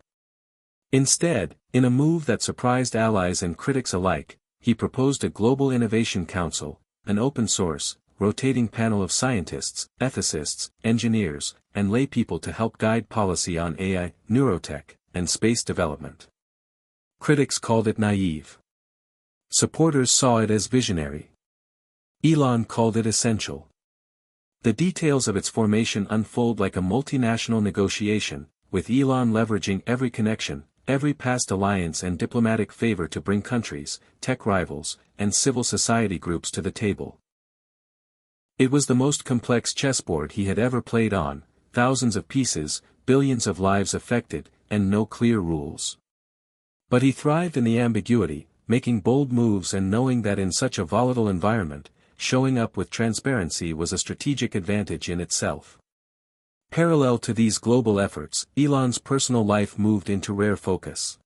Instead, in a move that surprised allies and critics alike, he proposed a Global Innovation Council, an open-source, rotating panel of scientists, ethicists, engineers, and laypeople to help guide policy on AI, neurotech, and space development. Critics called it naive. Supporters saw it as visionary. Elon called it essential. The details of its formation unfold like a multinational negotiation, with Elon leveraging every connection, every past alliance and diplomatic favor to bring countries, tech rivals, and civil society groups to the table. It was the most complex chessboard he had ever played on, thousands of pieces, billions of lives affected, and no clear rules. But he thrived in the ambiguity, making bold moves and knowing that in such a volatile environment, showing up with transparency was a strategic advantage in itself. Parallel to these global efforts, Elon's personal life moved into rare focus.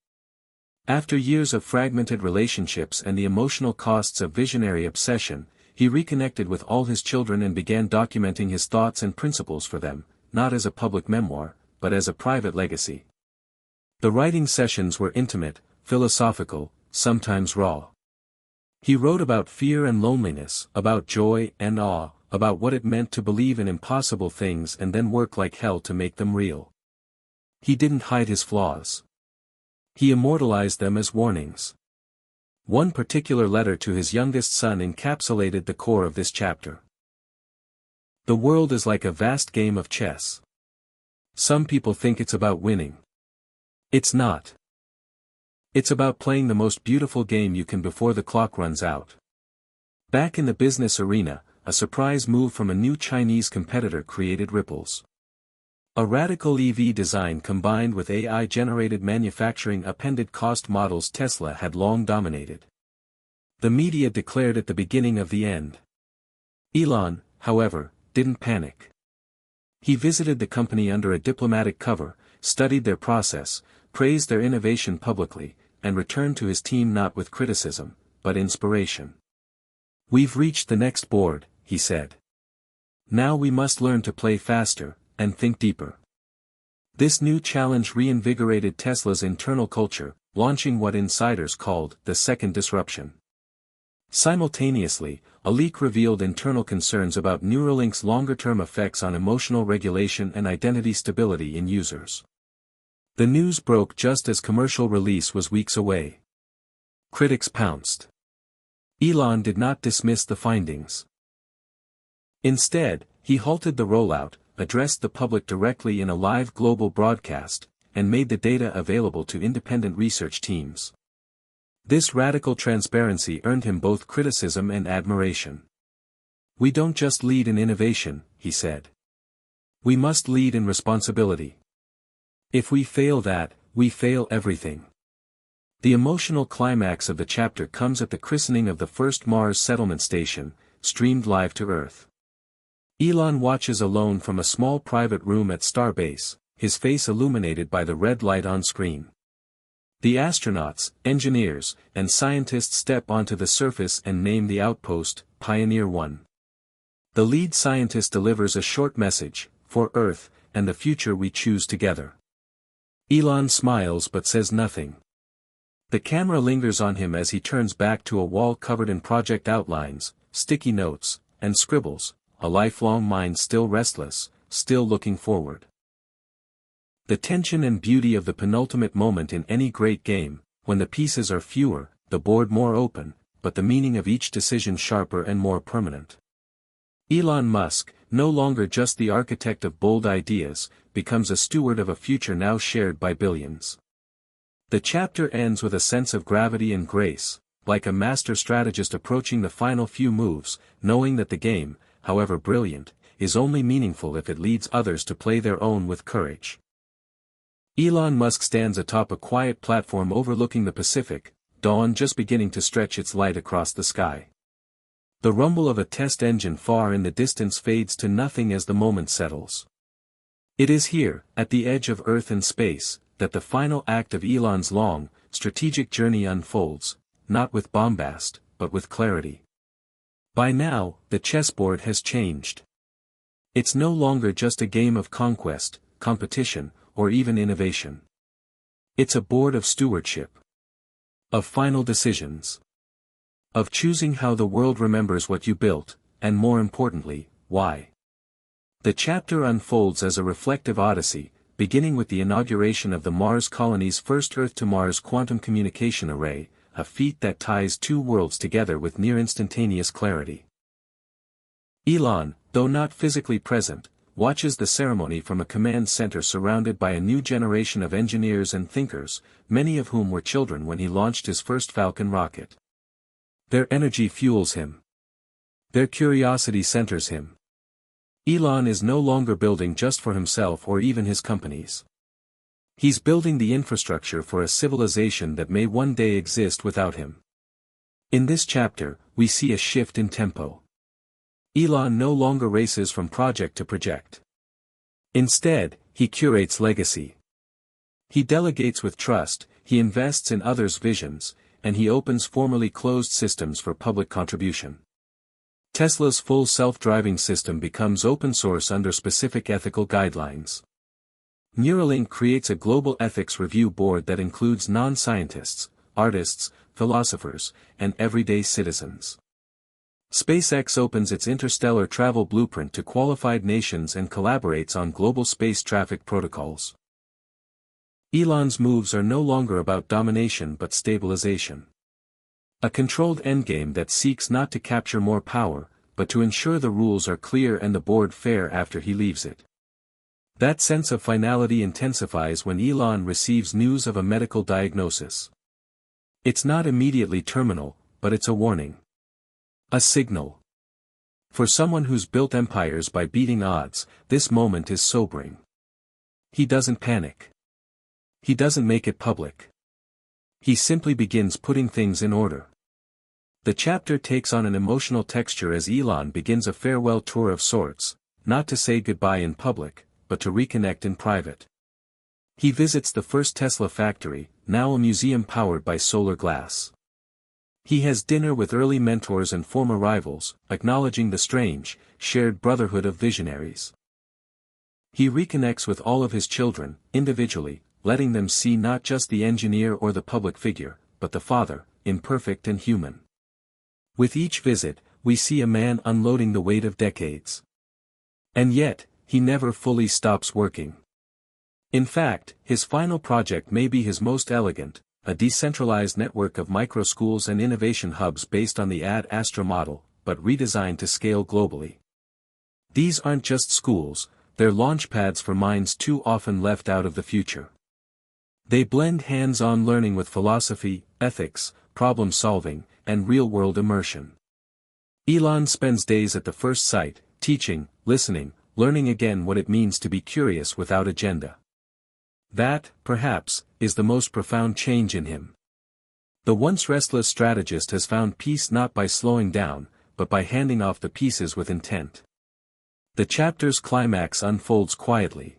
After years of fragmented relationships and the emotional costs of visionary obsession, he reconnected with all his children and began documenting his thoughts and principles for them, not as a public memoir, but as a private legacy. The writing sessions were intimate, philosophical, sometimes raw. He wrote about fear and loneliness, about joy and awe, about what it meant to believe in impossible things and then work like hell to make them real. He didn't hide his flaws. He immortalized them as warnings. One particular letter to his youngest son encapsulated the core of this chapter. The world is like a vast game of chess. Some people think it's about winning. It's not. It's about playing the most beautiful game you can before the clock runs out. Back in the business arena, a surprise move from a new Chinese competitor created ripples. A radical EV design combined with AI-generated manufacturing appended cost models Tesla had long dominated. The media declared it the beginning of the end. Elon, however, didn't panic. He visited the company under a diplomatic cover, studied their process, praised their innovation publicly, and returned to his team not with criticism, but inspiration. "We've reached the next board," he said. "Now we must learn to play faster, and think deeper." This new challenge reinvigorated Tesla's internal culture, launching what insiders called the second disruption. Simultaneously, a leak revealed internal concerns about Neuralink's longer-term effects on emotional regulation and identity stability in users. The news broke just as commercial release was weeks away. Critics pounced. Elon did not dismiss the findings. Instead, he halted the rollout, addressed the public directly in a live global broadcast, and made the data available to independent research teams. This radical transparency earned him both criticism and admiration. "We don't just lead in innovation," he said. "We must lead in responsibility. If we fail that, we fail everything." The emotional climax of the chapter comes at the christening of the first Mars settlement station, streamed live to Earth. Elon watches alone from a small private room at Starbase, his face illuminated by the red light on screen. The astronauts, engineers, and scientists step onto the surface and name the outpost, Pioneer 1. The lead scientist delivers a short message, "For Earth, and the future we choose together." Elon smiles but says nothing. The camera lingers on him as he turns back to a wall covered in project outlines, sticky notes, and scribbles, a lifelong mind still restless, still looking forward. The tension and beauty of the penultimate moment in any great game, when the pieces are fewer, the board more open, but the meaning of each decision sharper and more permanent. Elon Musk, no longer just the architect of bold ideas, becomes a steward of a future now shared by billions. The chapter ends with a sense of gravity and grace, like a master strategist approaching the final few moves, knowing that the game, however brilliant, is only meaningful if it leads others to play their own with courage. Elon Musk stands atop a quiet platform overlooking the Pacific, dawn just beginning to stretch its light across the sky. The rumble of a test engine far in the distance fades to nothing as the moment settles. It is here, at the edge of Earth and space, that the final act of Elon's long, strategic journey unfolds, not with bombast, but with clarity. By now, the chessboard has changed. It's no longer just a game of conquest, competition, or even innovation. It's a board of stewardship. Of final decisions. Of choosing how the world remembers what you built, and more importantly, why. The chapter unfolds as a reflective odyssey, beginning with the inauguration of the Mars colony's first Earth-to-Mars quantum communication array, a feat that ties two worlds together with near-instantaneous clarity. Elon, though not physically present, watches the ceremony from a command center surrounded by a new generation of engineers and thinkers, many of whom were children when he launched his first Falcon rocket. Their energy fuels him. Their curiosity centers him. Elon is no longer building just for himself or even his companies. He's building the infrastructure for a civilization that may one day exist without him. In this chapter, we see a shift in tempo. Elon no longer races from project to project. Instead, he curates legacy. He delegates with trust, he invests in others' visions, and he opens formerly closed systems for public contribution. Tesla's full self-driving system becomes open source under specific ethical guidelines. Neuralink creates a global ethics review board that includes non-scientists, artists, philosophers, and everyday citizens. SpaceX opens its interstellar travel blueprint to qualified nations and collaborates on global space traffic protocols. Elon's moves are no longer about domination but stabilization. A controlled endgame that seeks not to capture more power, but to ensure the rules are clear and the board fair after he leaves it. That sense of finality intensifies when Elon receives news of a medical diagnosis. It's not immediately terminal, but it's a warning. A signal. For someone who's built empires by beating odds, this moment is sobering. He doesn't panic. He doesn't make it public. He simply begins putting things in order. The chapter takes on an emotional texture as Elon begins a farewell tour of sorts, not to say goodbye in public, but to reconnect in private. He visits the first Tesla factory, now a museum powered by solar glass. He has dinner with early mentors and former rivals, acknowledging the strange, shared brotherhood of visionaries. He reconnects with all of his children, individually, letting them see not just the engineer or the public figure, but the father, imperfect and human. With each visit, we see a man unloading the weight of decades. And yet, he never fully stops working. In fact, his final project may be his most elegant, a decentralized network of micro-schools and innovation hubs based on the Ad Astra model, but redesigned to scale globally. These aren't just schools, they're launchpads for minds too often left out of the future. They blend hands-on learning with philosophy, ethics, problem-solving, and real-world immersion. Elon spends days at the first site, teaching, listening, learning again what it means to be curious without agenda. That, perhaps, is the most profound change in him. The once restless strategist has found peace not by slowing down, but by handing off the pieces with intent. The chapter's climax unfolds quietly.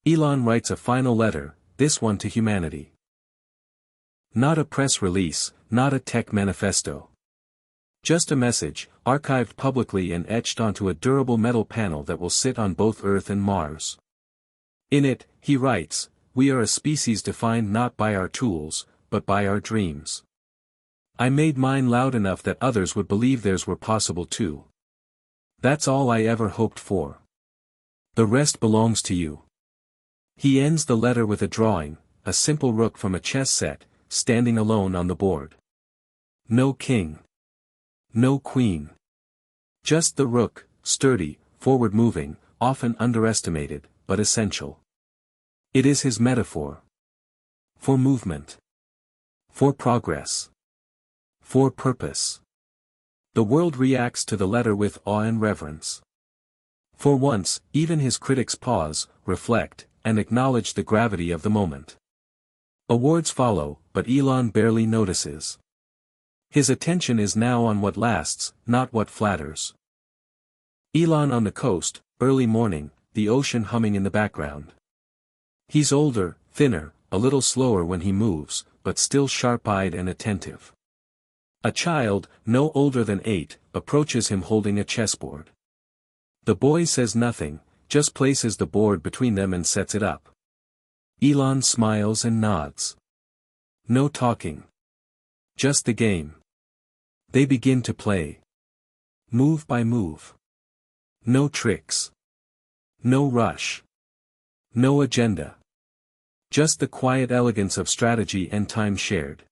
Elon writes a final letter, this one to humanity. Not a press release, not a tech manifesto. Just a message, archived publicly and etched onto a durable metal panel that will sit on both Earth and Mars. In it, he writes, "We are a species defined not by our tools, but by our dreams. I made mine loud enough that others would believe theirs were possible too. That's all I ever hoped for. The rest belongs to you." He ends the letter with a drawing, a simple rook from a chess set, standing alone on the board. No king. No queen. Just the rook, sturdy, forward-moving, often underestimated, but essential. It is his metaphor. For movement. For progress. For purpose. The world reacts to the letter with awe and reverence. For once, even his critics pause, reflect, and acknowledge the gravity of the moment. Awards follow, but Elon barely notices. His attention is now on what lasts, not what flatters. Elon on the coast, early morning, the ocean humming in the background. He's older, thinner, a little slower when he moves, but still sharp-eyed and attentive. A child, no older than 8, approaches him holding a chessboard. The boy says nothing, just places the board between them and sets it up. Elon smiles and nods. No talking. Just the game. They begin to play. Move by move. No tricks. No rush. No agenda. Just the quiet elegance of strategy and time shared.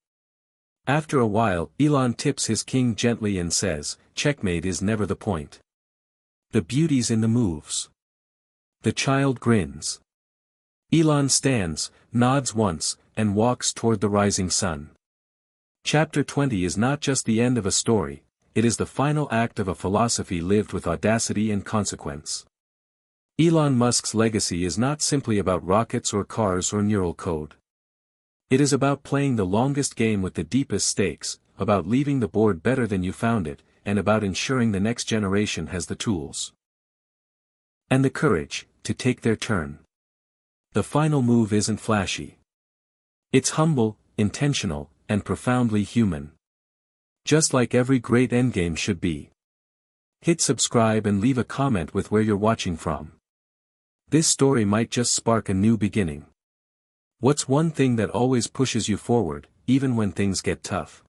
After a while, Elon tips his king gently and says, "Checkmate is never the point. The beauty's in the moves." The child grins. Elon stands, nods once, and walks toward the rising sun. Chapter 20 is not just the end of a story, it is the final act of a philosophy lived with audacity and consequence. Elon Musk's legacy is not simply about rockets or cars or neural code. It is about playing the longest game with the deepest stakes, about leaving the board better than you found it, and about ensuring the next generation has the tools and the courage to take their turn. The final move isn't flashy. It's humble, intentional, and profoundly human. Just like every great endgame should be. Hit subscribe and leave a comment with where you're watching from. This story might just spark a new beginning. What's one thing that always pushes you forward, even when things get tough?